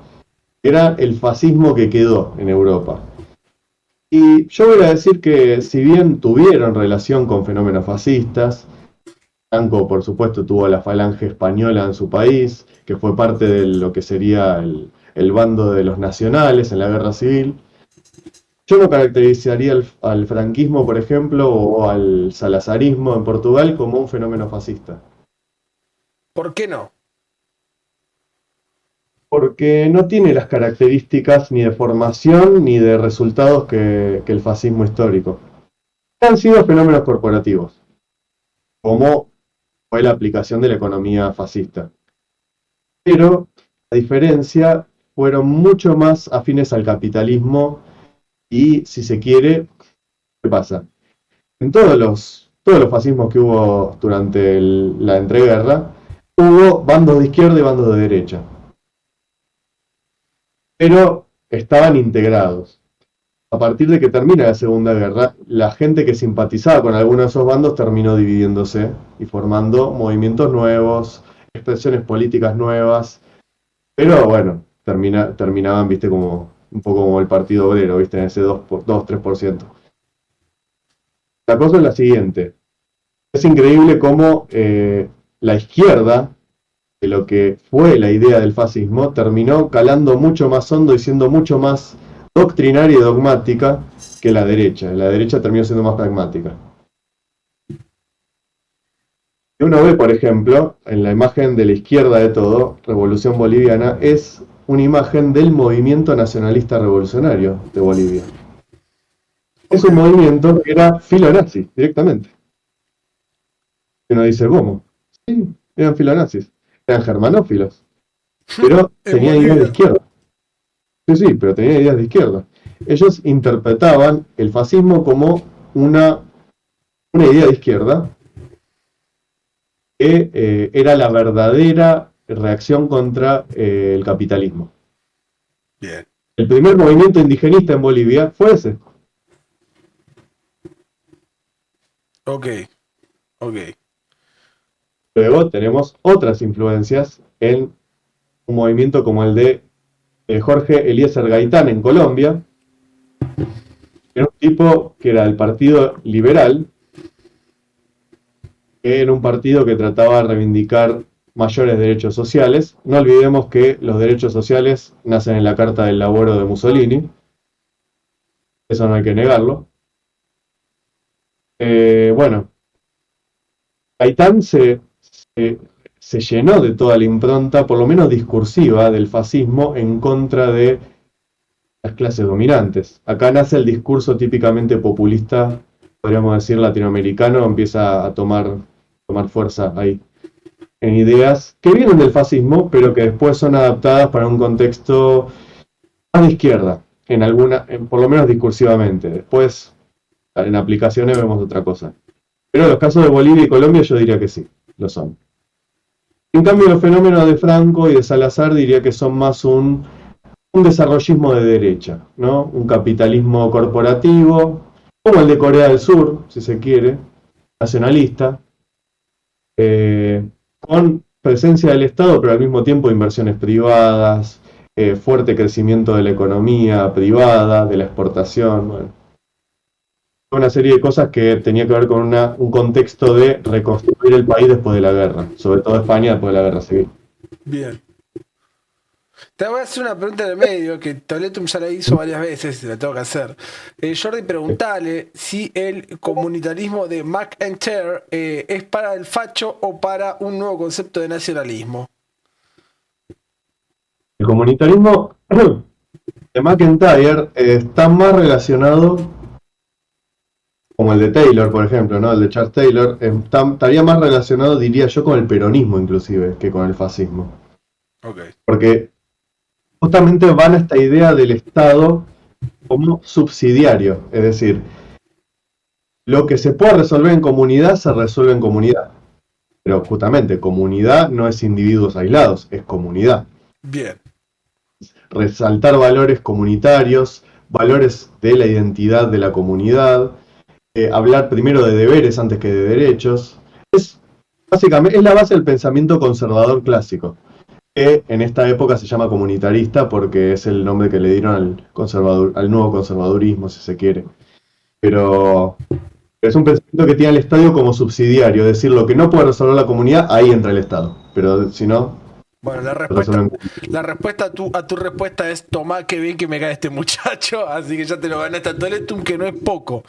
que era el fascismo que quedó en Europa. Y yo voy a decir que si bien tuvieron relación con fenómenos fascistas, Franco por supuesto tuvo la falange española en su país, que fue parte de lo que sería el bando de los nacionales en la guerra civil. Yo no caracterizaría al franquismo, por ejemplo, o al salazarismo en Portugal como un fenómeno fascista. ¿Por qué no? Porque no tiene las características ni de formación ni de resultados que el fascismo histórico. Han sido fenómenos corporativos, como fue la aplicación de la economía fascista. Pero, a diferencia, fueron mucho más afines al capitalismo y, si se quiere, ¿qué pasa? En todos los fascismos que hubo durante la entreguerra, hubo bandos de izquierda y bandos de derecha. pero estaban integrados. A partir de que termina la Segunda Guerra, la gente que simpatizaba con alguno de esos bandos terminó dividiéndose y formando movimientos nuevos, expresiones políticas nuevas, pero bueno, terminaban, viste, como un poco como el Partido Obrero, viste, en ese 2-3%. La cosa es la siguiente, es increíble cómo la izquierda, de lo que fue la idea del fascismo, terminó calando mucho más hondo y siendo mucho más doctrinaria y dogmática que la derecha. La derecha terminó siendo más pragmática. Y uno ve, por ejemplo, en la imagen de la izquierda de todo, Revolución Boliviana, es una imagen del movimiento nacionalista revolucionario de Bolivia. Es un movimiento que era filonazi, directamente. Y uno dice, ¿cómo? Sí, eran filonazis. Eran germanófilos. Pero tenían ideas de izquierda. Sí, pero tenían ideas de izquierda. Ellos interpretaban el fascismo como una idea de izquierda que era la verdadera reacción contra el capitalismo. Bien. El primer movimiento indigenista en Bolivia fue ese. Ok. Luego tenemos otras influencias en un movimiento como el de Jorge Eliezer Gaitán en Colombia. Era un tipo que era del Partido Liberal, que era un partido que trataba de reivindicar mayores derechos sociales. No olvidemos que los derechos sociales nacen en la Carta del Laboro de Mussolini. Eso no hay que negarlo. Bueno, Gaitán se llenó de toda la impronta, por lo menos discursiva, del fascismo en contra de las clases dominantes. Acá nace el discurso típicamente populista, podríamos decir latinoamericano, empieza a tomar fuerza ahí. En ideas que vienen del fascismo, pero que después son adaptadas para un contexto más de izquierda, por lo menos discursivamente. Después, en aplicaciones vemos otra cosa. Pero en los casos de Bolivia y Colombia yo diría que sí, lo son. En cambio, los fenómenos de Franco y de Salazar diría que son más un desarrollismo de derecha, ¿no? Un capitalismo corporativo, como el de Corea del Sur, si se quiere, nacionalista, con presencia del Estado, pero al mismo tiempo inversiones privadas, fuerte crecimiento de la economía privada, de la exportación, bueno. Una serie de cosas que tenía que ver con un contexto de reconstruir el país después de la guerra, sobre todo España después de la guerra civil. Bien. Te voy a hacer una pregunta en el medio que Toletum ya la hizo varias veces, la tengo que hacer. Jordi, preguntale si el comunitarismo de McIntyre es para el facho o para un nuevo concepto de nacionalismo. El comunitarismo de McIntyre está más relacionado, como el de Taylor, por ejemplo, ¿no? El de Charles Taylor, estaría más relacionado, diría yo, con el peronismo inclusive, que con el fascismo. Okay. Porque justamente van a esta idea del Estado como subsidiario, es decir, lo que se puede resolver en comunidad se resuelve en comunidad. Pero justamente, comunidad no es individuos aislados, es comunidad. Bien. Resaltar valores comunitarios, valores de la identidad de la comunidad, hablar primero de deberes antes que de derechos. Básicamente, es la base del pensamiento conservador clásico, que en esta época se llama comunitarista porque es el nombre que le dieron al nuevo conservadurismo, si se quiere. Pero es un pensamiento que tiene al Estado como subsidiario, es decir, lo que no puede resolver la comunidad, ahí entra el Estado. Pero si no... Bueno, la respuesta a tu respuesta es: tomá, qué bien que me cae este muchacho, así que ya te lo ganaste a Toletum, que no es poco.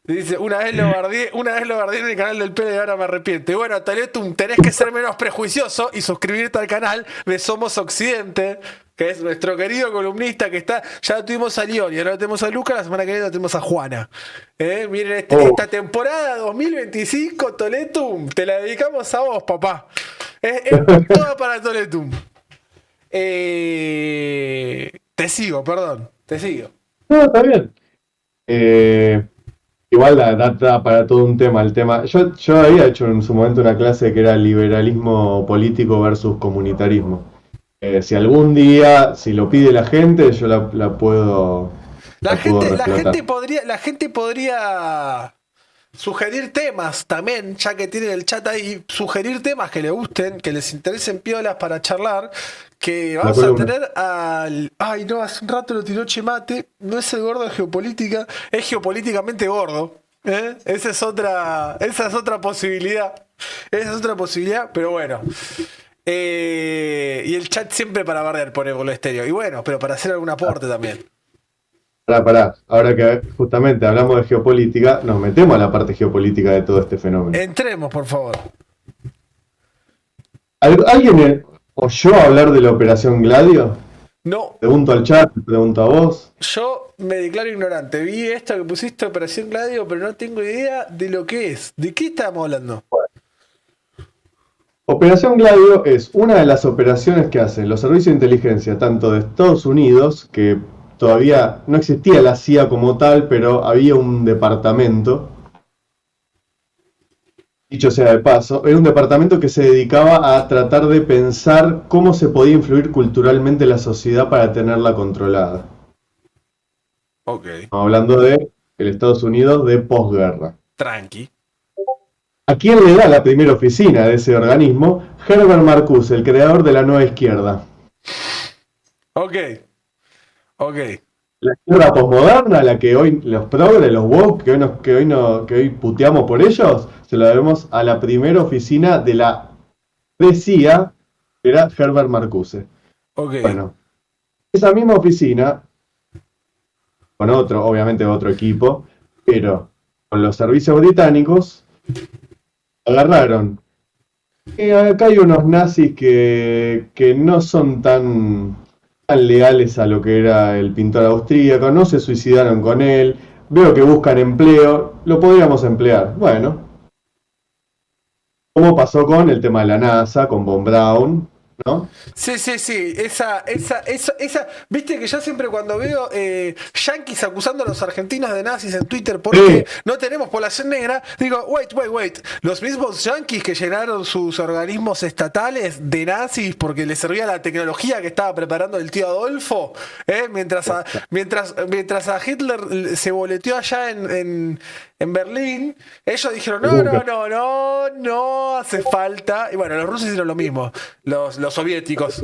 Dice, una vez lo guardé en el canal del Pele y ahora me arrepiento. Y bueno, Toletum, tenés que ser menos prejuicioso y suscribirte al canal de Somos Occidente, que es nuestro querido columnista que está. Ya lo tuvimos a León y ahora lo tenemos a Lucas, la semana que viene lo tenemos a Juana. Miren, esta temporada 2025, Toletum, te la dedicamos a vos, papá. Es todo para Toletum. Te sigo. No, está bien. Igual da para todo un tema. Yo había hecho en su momento una clase que era liberalismo político versus comunitarismo. Si algún día, si lo pide la gente, yo la puedo, La la puedo gente, la relatar. gente podría, la gente podría sugerir temas también, ya que tienen el chat ahí, sugerir temas que les gusten, que les interesen piolas para charlar, que La vamos a columna. tener al... Ay, no, hace un rato lo tiró Chemate, no es el gordo de geopolítica, es geopolíticamente gordo. ¿Eh? Esa es otra posibilidad. Esa es otra posibilidad, pero bueno. Y el chat siempre para bardear pone Gol Estéreo. Y bueno, pero para hacer algún aporte también. Pará. Ahora que justamente hablamos de geopolítica, nos metemos a la parte geopolítica de todo este fenómeno. Entremos, por favor. ¿Alguien oyó hablar de la Operación Gladio? No, Pregunto al chat, pregunto a vos. yo me declaro ignorante. Vi esto que pusiste, Operación Gladio, pero no tengo idea de lo que es. ¿De qué estamos hablando? Operación Gladio es una de las operaciones que hacen los servicios de inteligencia, tanto de Estados Unidos, que todavía no existía la CIA como tal, pero había un departamento, dicho sea de paso, era un departamento que se dedicaba a tratar de pensar cómo se podía influir culturalmente en la sociedad para tenerla controlada. Ok, Estamos hablando de el Estados Unidos de posguerra. tranqui. ¿A quién le da la primera oficina de ese organismo? Herbert Marcuse, el creador de la Nueva Izquierda. Ok, ok. La izquierda posmoderna, la que hoy los progres, los woke, que hoy puteamos por ellos, se lo debemos a la primera oficina de la CIA, que era Herbert Marcuse. Ok. Bueno, esa misma oficina, con otro, obviamente otro equipo, pero con los servicios británicos, agarraron. Acá hay unos nazis que no son tan leales a lo que era el pintor austríaco, no se suicidaron con él, veo que buscan empleo, lo podríamos emplear. Bueno, como pasó con el tema de la NASA, con Von Braun, ¿no? Sí, sí, sí. Viste que yo siempre cuando veo yanquis acusando a los argentinos de nazis en Twitter porque no tenemos población negra, digo, wait. Los mismos yanquis que llenaron sus organismos estatales de nazis porque les servía la tecnología que estaba preparando el tío Adolfo, mientras a Hitler se boleteó allá en Berlín, ellos dijeron, no hace falta. Y bueno, los rusos hicieron lo mismo, los soviéticos.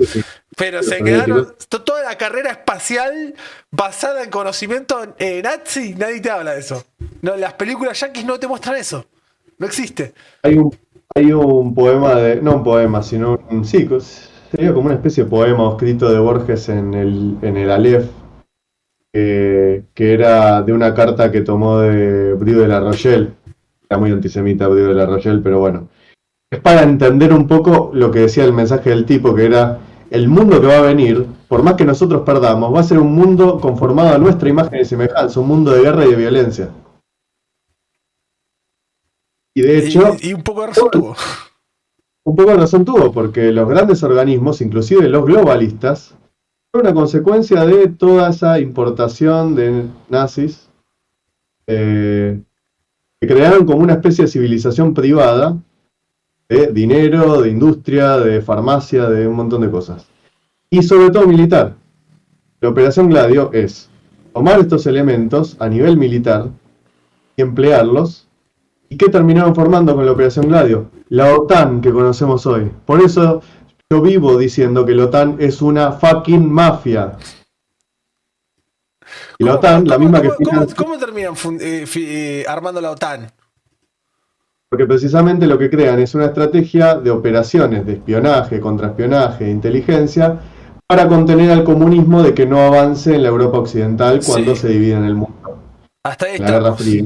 Pero se quedaron toda la carrera espacial basada en conocimiento nazi, nadie te habla de eso. No, las películas yankees no te muestran eso. No existe. Hay un poema no un poema, sino sí, sería como una especie de poema escrito de Borges en el Aleph, que era de una carta que tomó de Brie de la Rochelle. Era muy antisemita Brie de la Rochelle, pero bueno. Es para entender un poco lo que decía el mensaje del tipo, que era el mundo que va a venir, por más que nosotros perdamos, va a ser un mundo conformado a nuestra imagen y semejanza, un mundo de guerra y de violencia. Y de hecho, Y un poco de razón tuvo. un poco de razón tuvo, porque los grandes organismos, inclusive los globalistas, fue una consecuencia de toda esa importación de nazis, que crearon como una especie de civilización privada, de dinero, de industria, de farmacia, de un montón de cosas. Y sobre todo militar. La Operación Gladio es tomar estos elementos a nivel militar y emplearlos. ¿Y qué terminaron formando con la Operación Gladio? La OTAN que conocemos hoy. Por eso yo vivo diciendo que la OTAN es una fucking mafia. Y la OTAN, la misma que financia... ¿Cómo terminan armando la OTAN? Porque precisamente lo que crean es una estrategia de operaciones de espionaje, contraespionaje, de inteligencia, para contener al comunismo de que no avance en la Europa occidental cuando se divide en el mundo. Hasta ahí La Guerra estamos. Fría.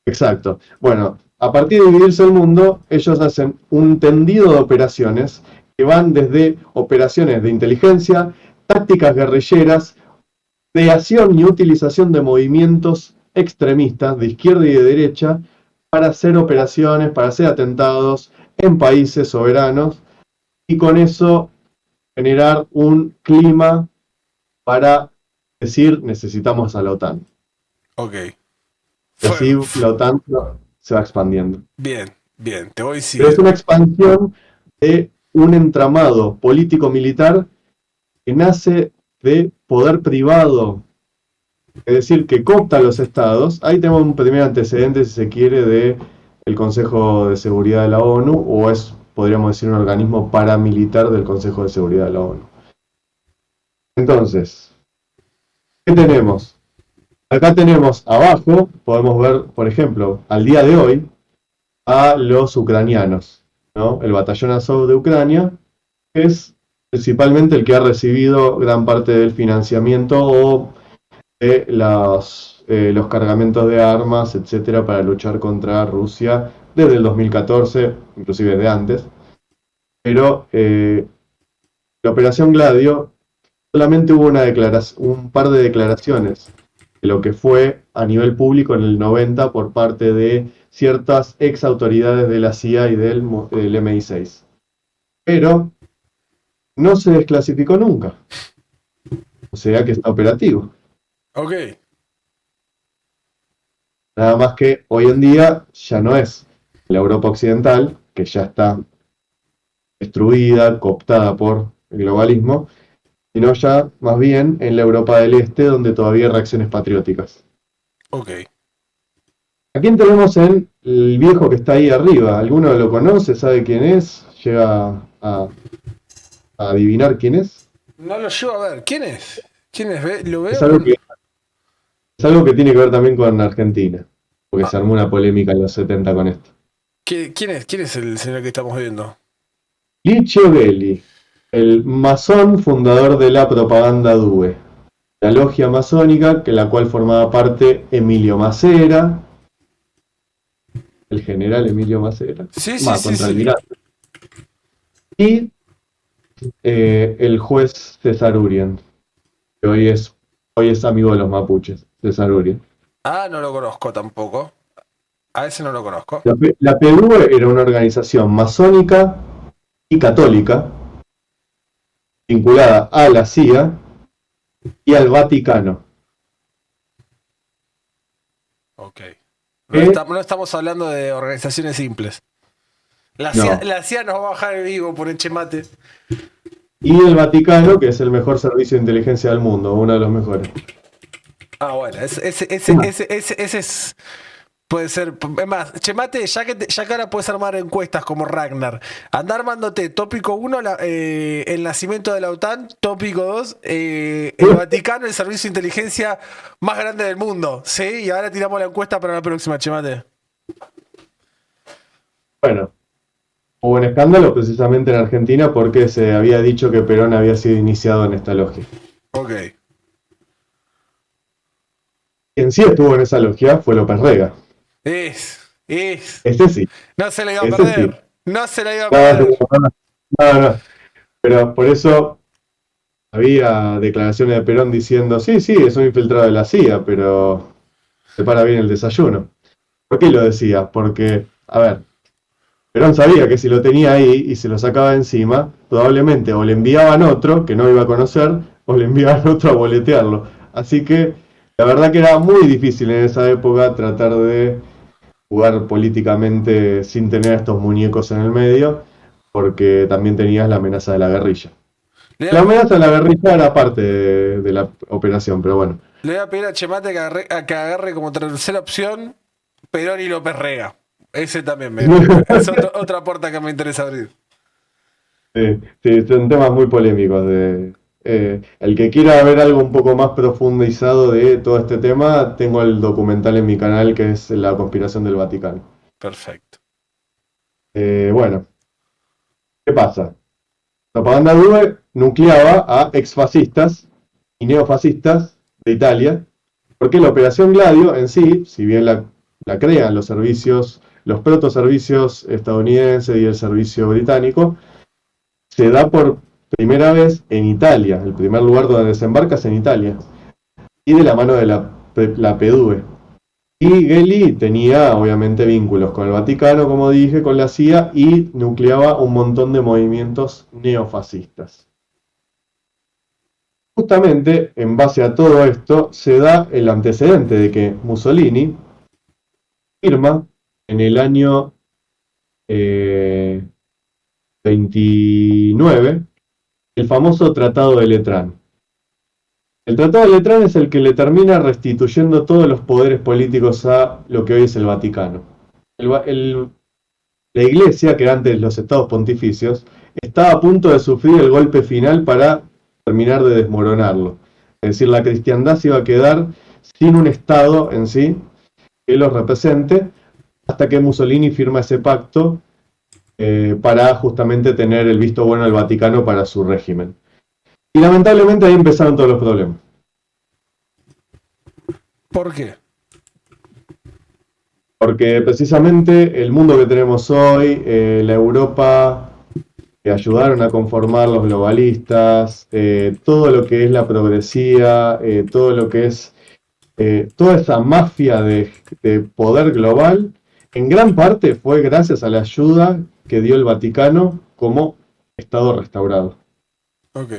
Exacto. Bueno, a partir de dividirse el mundo, ellos hacen un tendido de operaciones que van desde operaciones de inteligencia, tácticas guerrilleras, creación y utilización de movimientos extremistas de izquierda y de derecha, para hacer operaciones, para hacer atentados en países soberanos y con eso generar un clima para decir necesitamos a la OTAN. Ok. Y así la OTAN se va expandiendo. Bien, te voy Pero es una expansión de un entramado político-militar que nace de poder privado, es decir, que coopta a los estados. Ahí tenemos un primer antecedente, si se quiere, de el Consejo de Seguridad de la ONU, o es, podríamos decir, un organismo paramilitar del Consejo de Seguridad de la ONU. Entonces, ¿qué tenemos? Acá tenemos abajo, podemos ver, por ejemplo, al día de hoy, a los ucranianos, ¿no? El batallón Azov de Ucrania es principalmente el que ha recibido gran parte del financiamiento o de los cargamentos de armas, etcétera, para luchar contra Rusia desde el 2014, inclusive de antes. Pero la Operación Gladio solamente hubo un par de declaraciones de lo que fue a nivel público en el 90 por parte de ciertas ex autoridades de la CIA y del MI6. Pero no se desclasificó nunca. O sea que está operativo. Ok. Nada más que hoy en día ya no es la Europa occidental, que ya está destruida, cooptada por el globalismo, sino ya más bien en la Europa del Este, donde todavía hay reacciones patrióticas. Ok. ¿A quién tenemos en el viejo que está ahí arriba? ¿Alguno lo conoce? ¿Sabe quién es? ¿Llega a adivinar quién es? No lo llevo a ver. ¿Quién es? ¿Quién es? ¿Lo Es veo? algo que tiene que ver también con Argentina, porque se armó una polémica en los 70 con esto. ¿Quién es? ¿Quién es el señor que estamos viendo? Licio Gelli, el masón fundador de la propaganda DUE, la logia masónica, que la cual formaba parte Emilio Macera, el general Emilio Macera, Sí, sí, más sí, sí. contraalmirante, y el juez César Urien, que hoy es amigo de los mapuches, César Urien. Ah, no lo conozco tampoco. A ese no lo conozco. La PDUE era una organización masónica y católica vinculada a la CIA y al Vaticano. Ok. Que No estamos hablando de organizaciones simples. no. La CIA nos va a bajar el vivo por Enchemate. Y el Vaticano, que es el mejor servicio de inteligencia del mundo, uno de los mejores. Ah, bueno, ese es. Puede ser. Es más, Chemate, ya que ahora puedes armar encuestas como Ragnar. Andar armándote tópico 1, el nacimiento de la OTAN. Tópico 2, el Vaticano, el servicio de inteligencia más grande del mundo. ¿Sí? Y ahora tiramos la encuesta para la próxima, Chemate. Bueno, hubo un escándalo precisamente en Argentina porque se había dicho que Perón había sido iniciado en esta logia. Ok. Quien sí estuvo en esa logia fue López Rega. Es. Ese sí, No se la iba a ese sí. perder. No se la iba a No, perder. no. Pero por eso había declaraciones de Perón diciendo, sí, es un infiltrado de la CIA, pero se para bien el desayuno. ¿Por qué lo decía? Porque, a ver, Perón sabía que si lo tenía ahí y se lo sacaba encima, probablemente o le enviaban otro que no iba a conocer, o le enviaban otro a boletearlo. Así que la verdad que era muy difícil en esa época tratar de jugar políticamente sin tener a estos muñecos en el medio, porque también tenías la amenaza de la guerrilla. Le voy La a, amenaza de la guerrilla era parte de la operación, pero bueno. le voy a pedir a Chemate que agarre como tercera opción Perón y López Rega. Ese también es otra puerta que me interesa abrir. Sí, son temas muy polémicos. El que quiera ver algo un poco más profundizado de todo este tema, tengo el documental en mi canal que es La conspiración del Vaticano. Perfecto. Bueno, ¿qué pasa? La propaganda DUE nucleaba a exfascistas y neofascistas de Italia, porque la Operación Gladio en sí, si bien la crean los servicios, los protoservicios estadounidenses y el servicio británico, se da por primera vez en Italia. El primer lugar donde desembarca es en Italia. Y de la mano de la PDUE. Y Gelli tenía obviamente vínculos con el Vaticano, como dije, con la CIA y nucleaba un montón de movimientos neofascistas. Justamente en base a todo esto se da el antecedente de que Mussolini firma en el año 29 el famoso Tratado de Letrán. El Tratado de Letrán es el que le termina restituyendo todos los poderes políticos a lo que hoy es el Vaticano. La Iglesia, que antes los estados pontificios, estaba a punto de sufrir el golpe final para terminar de desmoronarlo. Es decir, la cristiandad se iba a quedar sin un estado en sí que los represente, hasta que Mussolini firma ese pacto para justamente tener el visto bueno del Vaticano para su régimen. Y lamentablemente ahí empezaron todos los problemas. ¿Por qué? Porque precisamente el mundo que tenemos hoy, la Europa que ayudaron a conformar los globalistas, todo lo que es la progresía, todo lo que es toda esa mafia de poder global, en gran parte fue gracias a la ayuda que dio el Vaticano como Estado restaurado. Ok.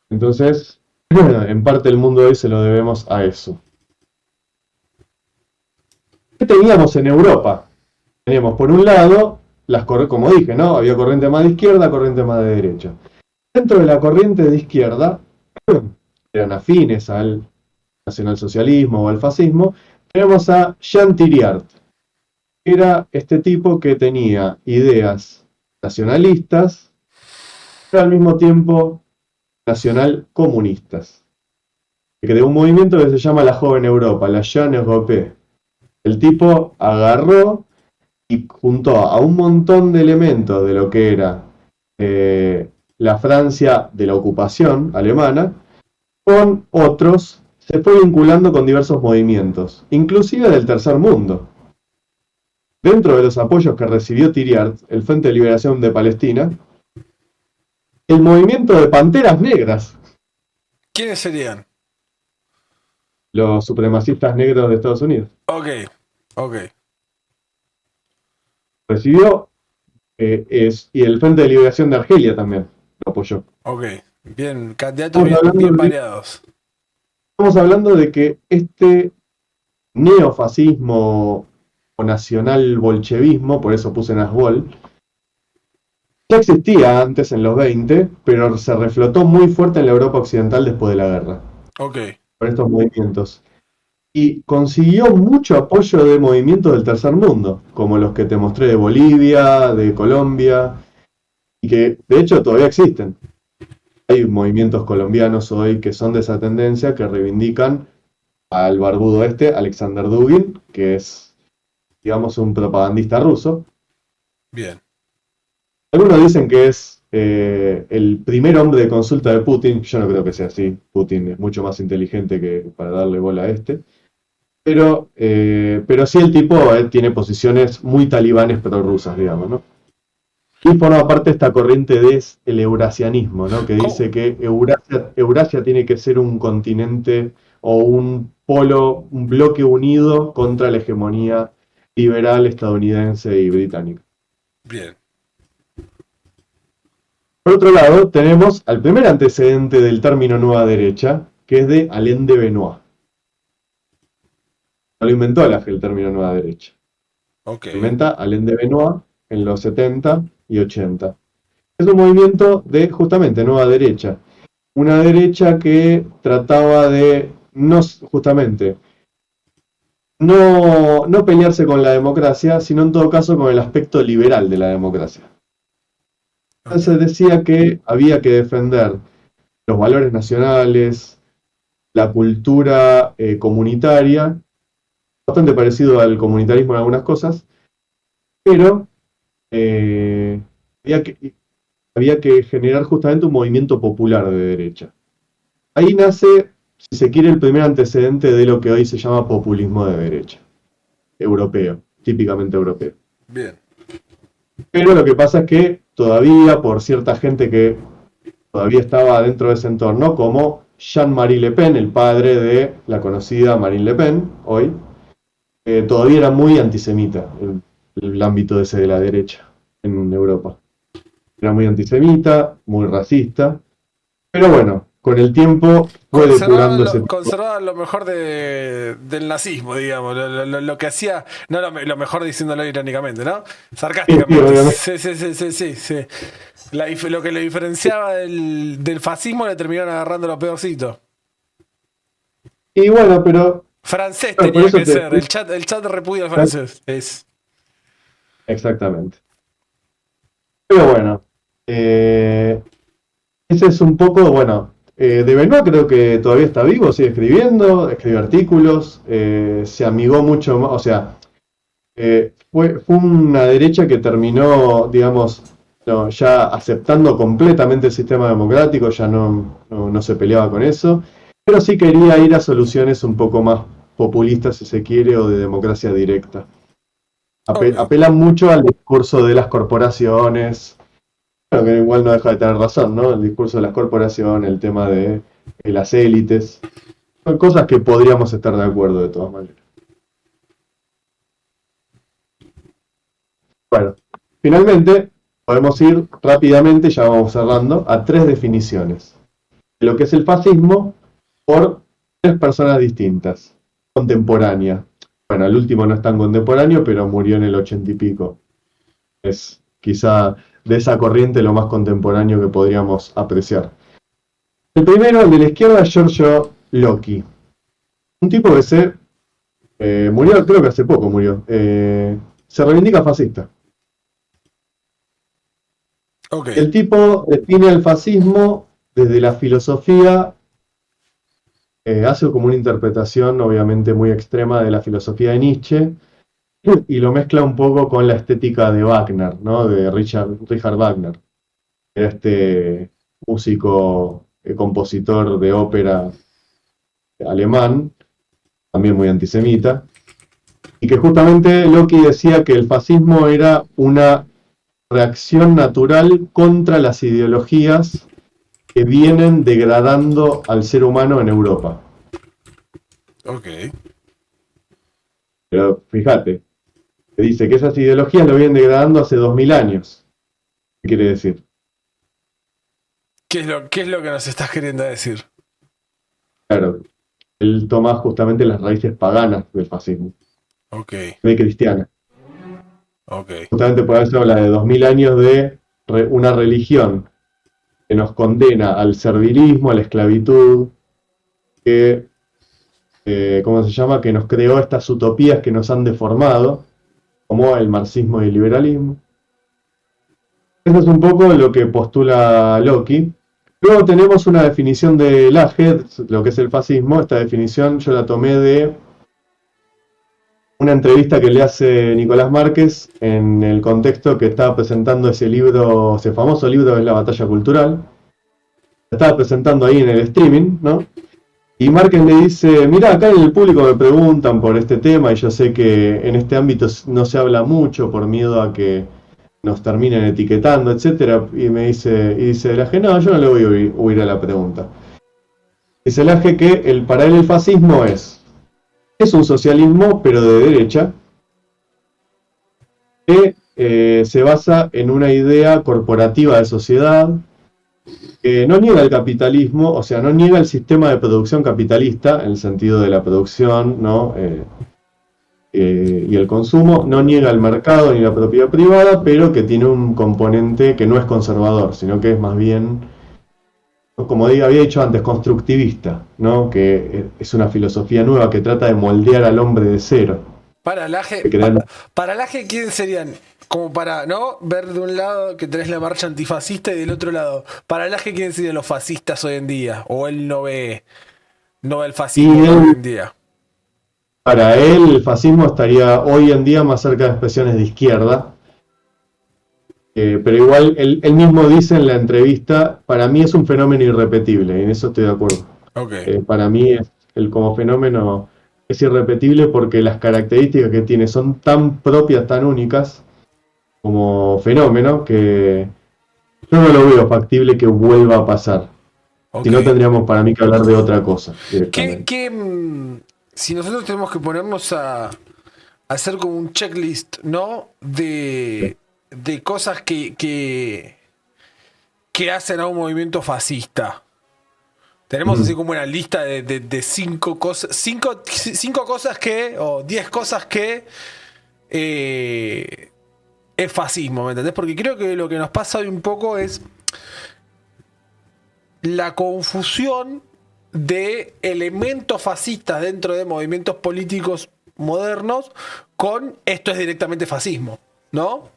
Entonces, en parte el mundo hoy se lo debemos a eso. ¿Qué teníamos en Europa? Teníamos por un lado, como dije, ¿no? Había corriente más de izquierda, corriente más de derecha. Dentro de la corriente de izquierda, eran afines al nacionalsocialismo o al fascismo, tenemos a Jean Thiriart. Era este tipo que tenía ideas nacionalistas, pero al mismo tiempo nacional comunistas. Que creó un movimiento que se llama la Joven Europa, la Jeune Europe. El tipo agarró y juntó a un montón de elementos de lo que era la Francia de la ocupación alemana, con otros, se fue vinculando con diversos movimientos, inclusive del tercer mundo. Dentro de los apoyos que recibió Thiriart, el Frente de Liberación de Palestina, el movimiento de Panteras Negras. ¿Quiénes serían? Los supremacistas negros de Estados Unidos. Ok. Recibió, y el Frente de Liberación de Argelia también lo apoyó. Ok. Bien, candidatos bien variados. Estamos hablando de que este neofascismo o nacional bolchevismo, por eso puse Nasbol, ya existía antes en los 20, pero se reflotó muy fuerte en la Europa occidental después de la guerra. Ok. Por estos movimientos. Y consiguió mucho apoyo de movimientos del tercer mundo, como los que te mostré de Bolivia, de Colombia, y que de hecho todavía existen. Hay movimientos colombianos hoy que son de esa tendencia, que reivindican al barbudo Alexander Dugin, que es, digamos, un propagandista ruso. Bien. Algunos dicen que es el primer hombre de consulta de Putin. Yo no creo que sea así. Putin es mucho más inteligente que para darle bola a este. Pero sí el tipo tiene posiciones muy talibanes prorrusas, digamos, ¿no? Y forma parte de esta corriente del eurasianismo, ¿no? Que dice que Eurasia tiene que ser un continente o un polo, un bloque unido contra la hegemonía liberal estadounidense y británica. Bien. Por otro lado, tenemos al primer antecedente del término nueva derecha, que es de Alain de Benoist. No lo inventó el término nueva derecha. Okay. Lo inventa Alain de Benoist en los 70 y 80. Es un movimiento de, justamente, nueva derecha. Una derecha que trataba de, justamente, no pelearse con la democracia, sino en todo caso con el aspecto liberal de la democracia. Entonces decía que había que defender los valores nacionales, la cultura comunitaria, bastante parecido al comunitarismo en algunas cosas, pero había que generar justamente un movimiento popular de derecha. Ahí nace, si se quiere, el primer antecedente de lo que hoy se llama populismo de derecha, europeo, típicamente europeo. Bien. Pero lo que pasa es que todavía, por cierta gente que todavía estaba dentro de ese entorno, como Jean-Marie Le Pen, el padre de la conocida Marine Le Pen, hoy, todavía era muy antisemita el ámbito ese de la derecha en Europa. Era muy antisemita, muy racista, pero bueno, con el tiempo fue depurando ese tipo. Conservaban lo mejor del nazismo, digamos, lo que hacía, no lo mejor diciéndolo irónicamente, ¿no? Sí, sí, Sarcásticamente. obviamente. Sí, sí, sí, sí, sí, sí. Lo que le diferenciaba del fascismo le terminaron agarrando lo peorcito. Y bueno, pero Francés bueno, por tenía eso que ser, el chat repudia al francés. exactamente. Pero bueno, eh, ese es un poco, bueno, de Benoit creo que todavía está vivo, sigue escribiendo, escribe artículos, se amigó mucho más, o sea, fue una derecha que terminó, digamos, no, ya aceptando completamente el sistema democrático, ya no se peleaba con eso, pero sí quería ir a soluciones un poco más populistas, si se quiere, o de democracia directa. Ok. Apelan mucho al discurso de las corporaciones, bueno, que igual no deja de tener razón, ¿no? El discurso de las corporaciones, el tema de las élites, son cosas que podríamos estar de acuerdo de todas maneras. Bueno, finalmente podemos ir rápidamente, ya vamos cerrando, a tres definiciones de lo que es el fascismo por tres personas distintas, contemporánea. Bueno, el último no es tan contemporáneo, pero murió en el 80 y pico. Es quizá de esa corriente lo más contemporáneo que podríamos apreciar. El primero, el de la izquierda, Giorgio Locke. Un tipo que murió, creo que hace poco murió. Se reivindica fascista. Ok. El tipo define el fascismo desde la filosofía, hace como una interpretación obviamente muy extrema de la filosofía de Nietzsche y lo mezcla un poco con la estética de Wagner, ¿no? De Richard Wagner, que era este músico, compositor de ópera alemán, también muy antisemita, y que justamente Locke decía que el fascismo era una reacción natural contra las ideologías que vienen degradando al ser humano en Europa. Ok. Pero fíjate, dice que esas ideologías lo vienen degradando hace 2000 años. ¿Qué quiere decir? ¿Qué es lo que nos estás queriendo decir? Claro, él toma justamente las raíces paganas del fascismo, Ok. de cristiana. Ok. Justamente por eso habla de 2000 años de una religión que nos condena al servilismo, a la esclavitud, que, ¿cómo se llama? Que nos creó estas utopías que nos han deformado, como el marxismo y el liberalismo. Eso es un poco lo que postula Locke. Luego tenemos una definición de Laje, lo que es el fascismo. Esta definición yo la tomé de una entrevista que le hace Nicolás Márquez en el contexto que estaba presentando ese libro, ese famoso libro es La Batalla Cultural. Lo estaba presentando ahí en el streaming, ¿no? Y Márquez le dice, mira, acá en el público me preguntan por este tema y yo sé que en este ámbito no se habla mucho por miedo a que nos terminen etiquetando, etcétera. Y dice Laje, no, yo no le voy a huir a la pregunta. Dice Laje que para él el fascismo es un socialismo, pero de derecha, que se basa en una idea corporativa de sociedad, que no niega el capitalismo, o sea, no niega el sistema de producción capitalista, en el sentido de la producción, ¿no? Y el consumo, no niega el mercado ni la propiedad privada, pero que tiene un componente que no es conservador, sino que es más bien, como había dicho antes, constructivista, ¿no? Que es una filosofía nueva que trata de moldear al hombre de cero. Para Laje, De crear- para Laje, ¿quién serían? Como para, ¿no? Ver de un lado que tenés la marcha antifascista y del otro lado. Para Laje, ¿quién serían los fascistas hoy en día? O él no ve el y fascismo hoy él, en día. para él el fascismo estaría hoy en día más cerca de expresiones de izquierda. Pero igual él mismo dice en la entrevista, para mí es un fenómeno irrepetible, y en eso estoy de acuerdo. Ok. Para mí el como fenómeno es irrepetible porque las características que tiene son tan propias, tan únicas como fenómeno que yo no lo veo factible que vuelva a pasar. Si Ok. no tendríamos para mí que hablar de otra cosa ¿Qué, directamente. qué, mm, si nosotros tenemos que ponernos a hacer como un checklist, ¿no? De cosas que hacen a un movimiento fascista. Tenemos así como una lista de 5 cosas que, o 10 cosas que es fascismo, ¿me entendés? Porque creo que lo que nos pasa hoy un poco es la confusión de elementos fascistas dentro de movimientos políticos modernos con esto es directamente fascismo, ¿no?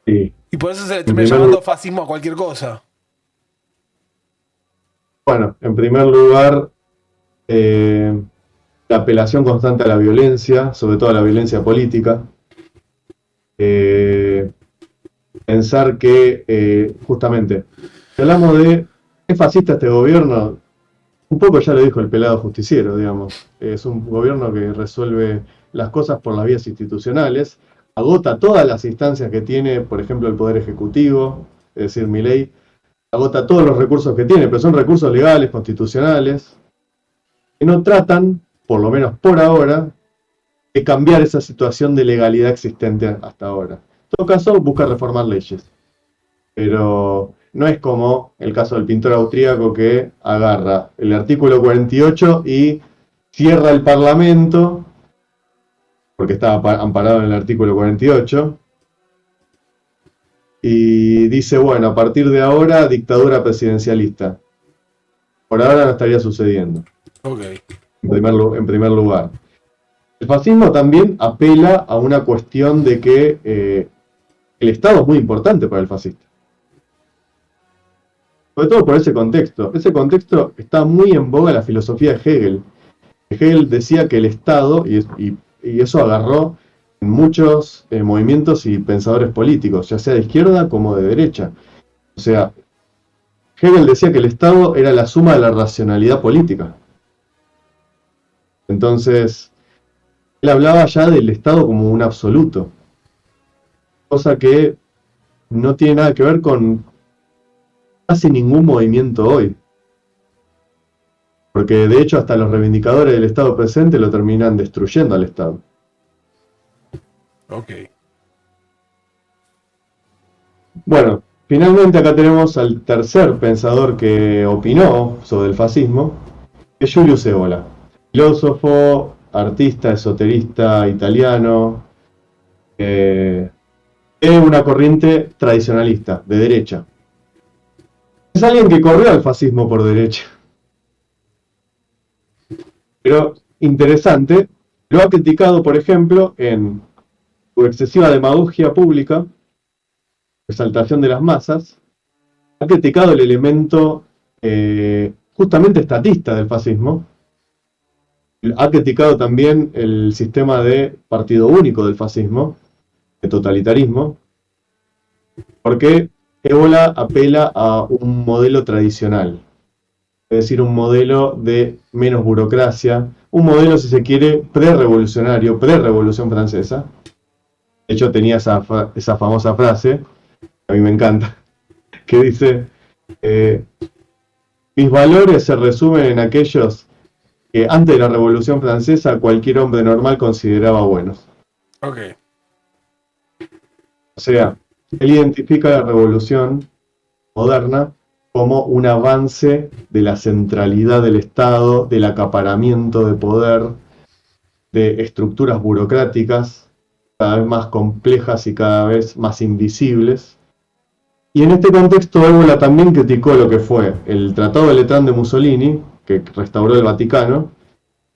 Sí. Y por eso se le En termina primer llamando lugar, fascismo a cualquier cosa. bueno, en primer lugar, eh, la apelación constante a la violencia, sobre todo a la violencia política. Eh, Pensar que, justamente, si hablamos de, ¿es fascista este gobierno? Un poco ya lo dijo el pelado justiciero, digamos. Es un gobierno que resuelve las cosas por las vías institucionales, agota todas las instancias que tiene, por ejemplo, el Poder Ejecutivo, es decir, Milei, agota todos los recursos que tiene, pero son recursos legales, constitucionales, que no tratan, por lo menos por ahora, de cambiar esa situación de legalidad existente hasta ahora. En todo caso, busca reformar leyes, pero no es como el caso del pintor austríaco que agarra el artículo 48 y cierra el Parlamento, porque estaba amparado en el artículo 48, y dice, bueno, a partir de ahora, dictadura presidencialista. Por ahora no estaría sucediendo, Ok. en primer lugar. El fascismo también apela a una cuestión de que el Estado es muy importante para el fascista. Sobre todo por ese contexto. Ese contexto está muy en boga la filosofía de Hegel. Hegel decía que el Estado, y eso agarró en muchos movimientos y pensadores políticos, ya sea de izquierda como de derecha. O sea, Hegel decía que el Estado era la suma de la racionalidad política. Entonces, él hablaba ya del Estado como un absoluto, cosa que no tiene nada que ver con casi ningún movimiento hoy. Porque de hecho hasta los reivindicadores del Estado presente lo terminan destruyendo al Estado. Ok. Bueno, finalmente acá tenemos al tercer pensador que opinó sobre el fascismo, que es Julius Evola, filósofo, artista, esoterista italiano, es una corriente tradicionalista, de derecha. Es alguien que corrió al fascismo por derecha. Pero interesante, lo ha criticado, por ejemplo, en su excesiva demagogia pública, exaltación de las masas, ha criticado el elemento justamente estatista del fascismo, ha criticado también el sistema de partido único del fascismo, de totalitarismo, porque Ébola apela a un modelo tradicional, es decir, un modelo de menos burocracia, un modelo, si se quiere, pre-revolucionario, pre-revolución francesa. De hecho, tenía esa famosa frase, a mí me encanta, que dice, mis valores se resumen en aquellos que antes de la Revolución Francesa cualquier hombre normal consideraba buenos. Ok. O sea, él identifica la revolución moderna como un avance de la centralidad del Estado, del acaparamiento de poder, de estructuras burocráticas cada vez más complejas y cada vez más invisibles. Y en este contexto Ébola también criticó lo que fue el Tratado de Letrán de Mussolini, que restauró el Vaticano,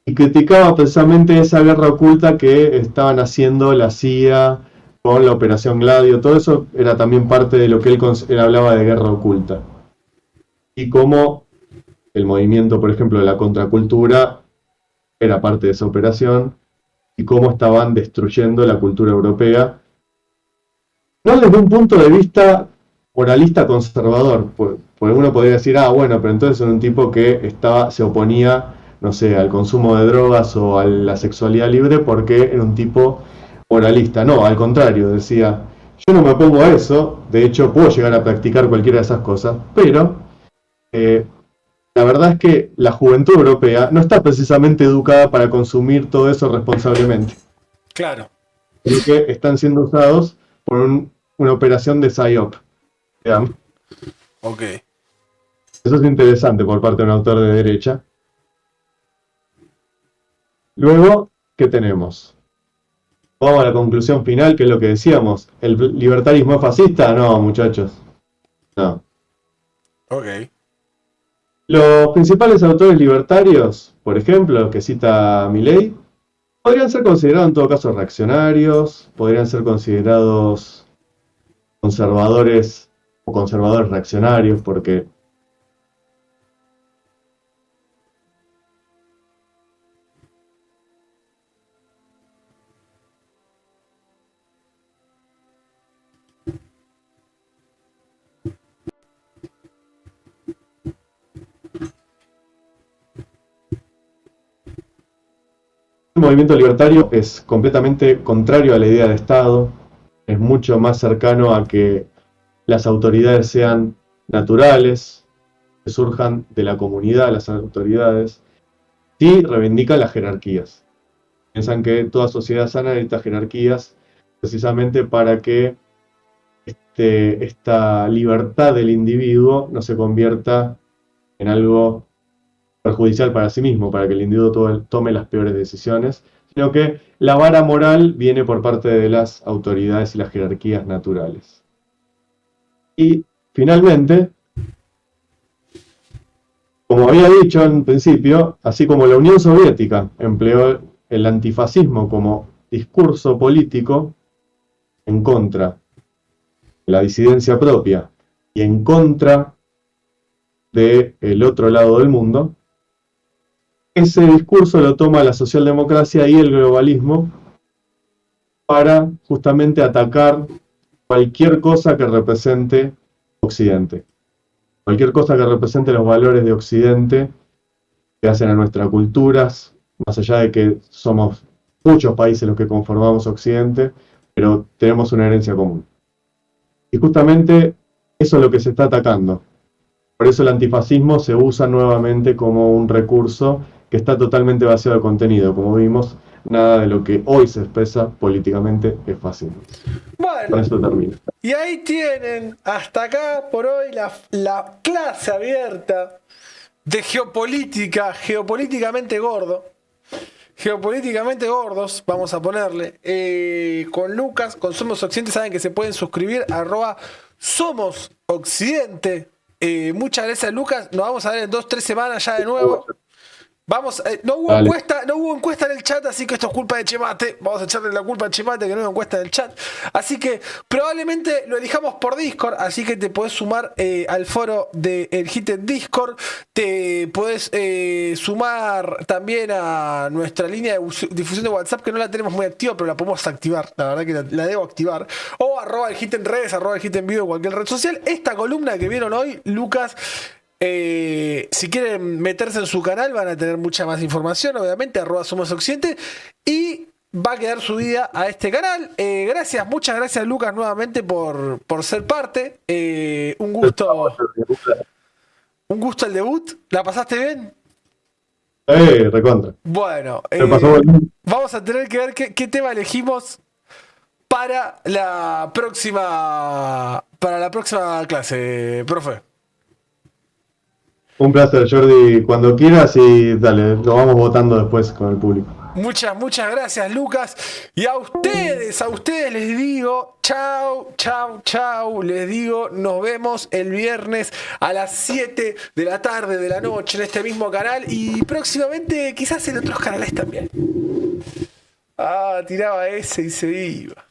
y criticaba precisamente esa guerra oculta que estaban haciendo la CIA con la Operación Gladio. Todo eso era también parte de lo que él hablaba de guerra oculta. Y cómo el movimiento, por ejemplo, de la contracultura era parte de esa operación, y cómo estaban destruyendo la cultura europea, no desde un punto de vista moralista conservador, porque uno podría decir, bueno, pero entonces era un tipo que se oponía, no sé, al consumo de drogas o a la sexualidad libre porque era un tipo moralista. No, al contrario, decía, yo no me opongo a eso, de hecho puedo llegar a practicar cualquiera de esas cosas, pero la verdad es que la juventud europea no está precisamente educada para consumir todo eso responsablemente. Claro. Porque están siendo usados por una operación de PSYOP, digamos. Ok. Eso es interesante por parte de un autor de derecha. Luego, ¿qué tenemos? Vamos a la conclusión final, que es lo que decíamos. ¿El libertarismo es fascista? No, muchachos. No. Ok. Los principales autores libertarios, por ejemplo, los que cita Milei, podrían ser considerados en todo caso reaccionarios, podrían ser considerados conservadores o conservadores reaccionarios, porque el movimiento libertario es completamente contrario a la idea de Estado, es mucho más cercano a que las autoridades sean naturales, que surjan de la comunidad las autoridades, y reivindican las jerarquías. Piensan que toda sociedad sana necesita jerarquías precisamente para que esta libertad del individuo no se convierta en algo perjudicial para sí mismo, para que el individuo tome las peores decisiones, sino que la vara moral viene por parte de las autoridades y las jerarquías naturales. Y finalmente, como había dicho en principio, así como la Unión Soviética empleó el antifascismo como discurso político en contra de la disidencia propia y en contra del otro lado del mundo, ese discurso lo toma la socialdemocracia y el globalismo para justamente atacar cualquier cosa que represente Occidente. Cualquier cosa que represente los valores de Occidente que hacen a nuestras culturas, más allá de que somos muchos países los que conformamos Occidente, pero tenemos una herencia común. Y justamente eso es lo que se está atacando. Por eso el antifascismo se usa nuevamente como un recurso que está totalmente vaciado de contenido. Como vimos, nada de lo que hoy se expresa políticamente es fascismo. Bueno, Con eso termino. y ahí tienen, hasta acá por hoy, la clase abierta de geopolítica, geopolíticamente gordo. Geopolíticamente gordos, vamos a ponerle, con Lucas, con Somos Occidente. Saben que se pueden suscribir a Somos Occidente. Muchas gracias, Lucas. Nos vamos a ver en 2-3 semanas ya de nuevo. Vamos, no hubo encuesta en el chat, así que esto es culpa de Chemate. Vamos a echarle la culpa a Chemate que no hubo encuesta en el chat. Así que probablemente lo elijamos por Discord, así que te podés sumar al foro del Hit en Discord. Te podés sumar también a nuestra línea de difusión de WhatsApp, que no la tenemos muy activa, pero la podemos activar. La verdad que la debo activar. O @ el Hit en redes, @ el Hit en vivo en cualquier red social. Esta columna que vieron hoy, Lucas, si quieren meterse en su canal van a tener mucha más información, obviamente, @Somos Occidente, y va a quedar subida a este canal. Muchas gracias, Lucas, nuevamente por ser parte. Un gusto el debut. ¿La pasaste bien? Recontra. Bueno, vamos a tener que ver qué tema elegimos para la próxima clase, profe. Un placer, Jordi. Cuando quieras y dale, lo vamos votando después con el público. Muchas gracias, Lucas. Y a ustedes les digo, chau. Les digo, nos vemos el viernes a las 7 de la tarde, de la noche, en este mismo canal. Y próximamente quizás en otros canales también. Tiraba ese y se iba.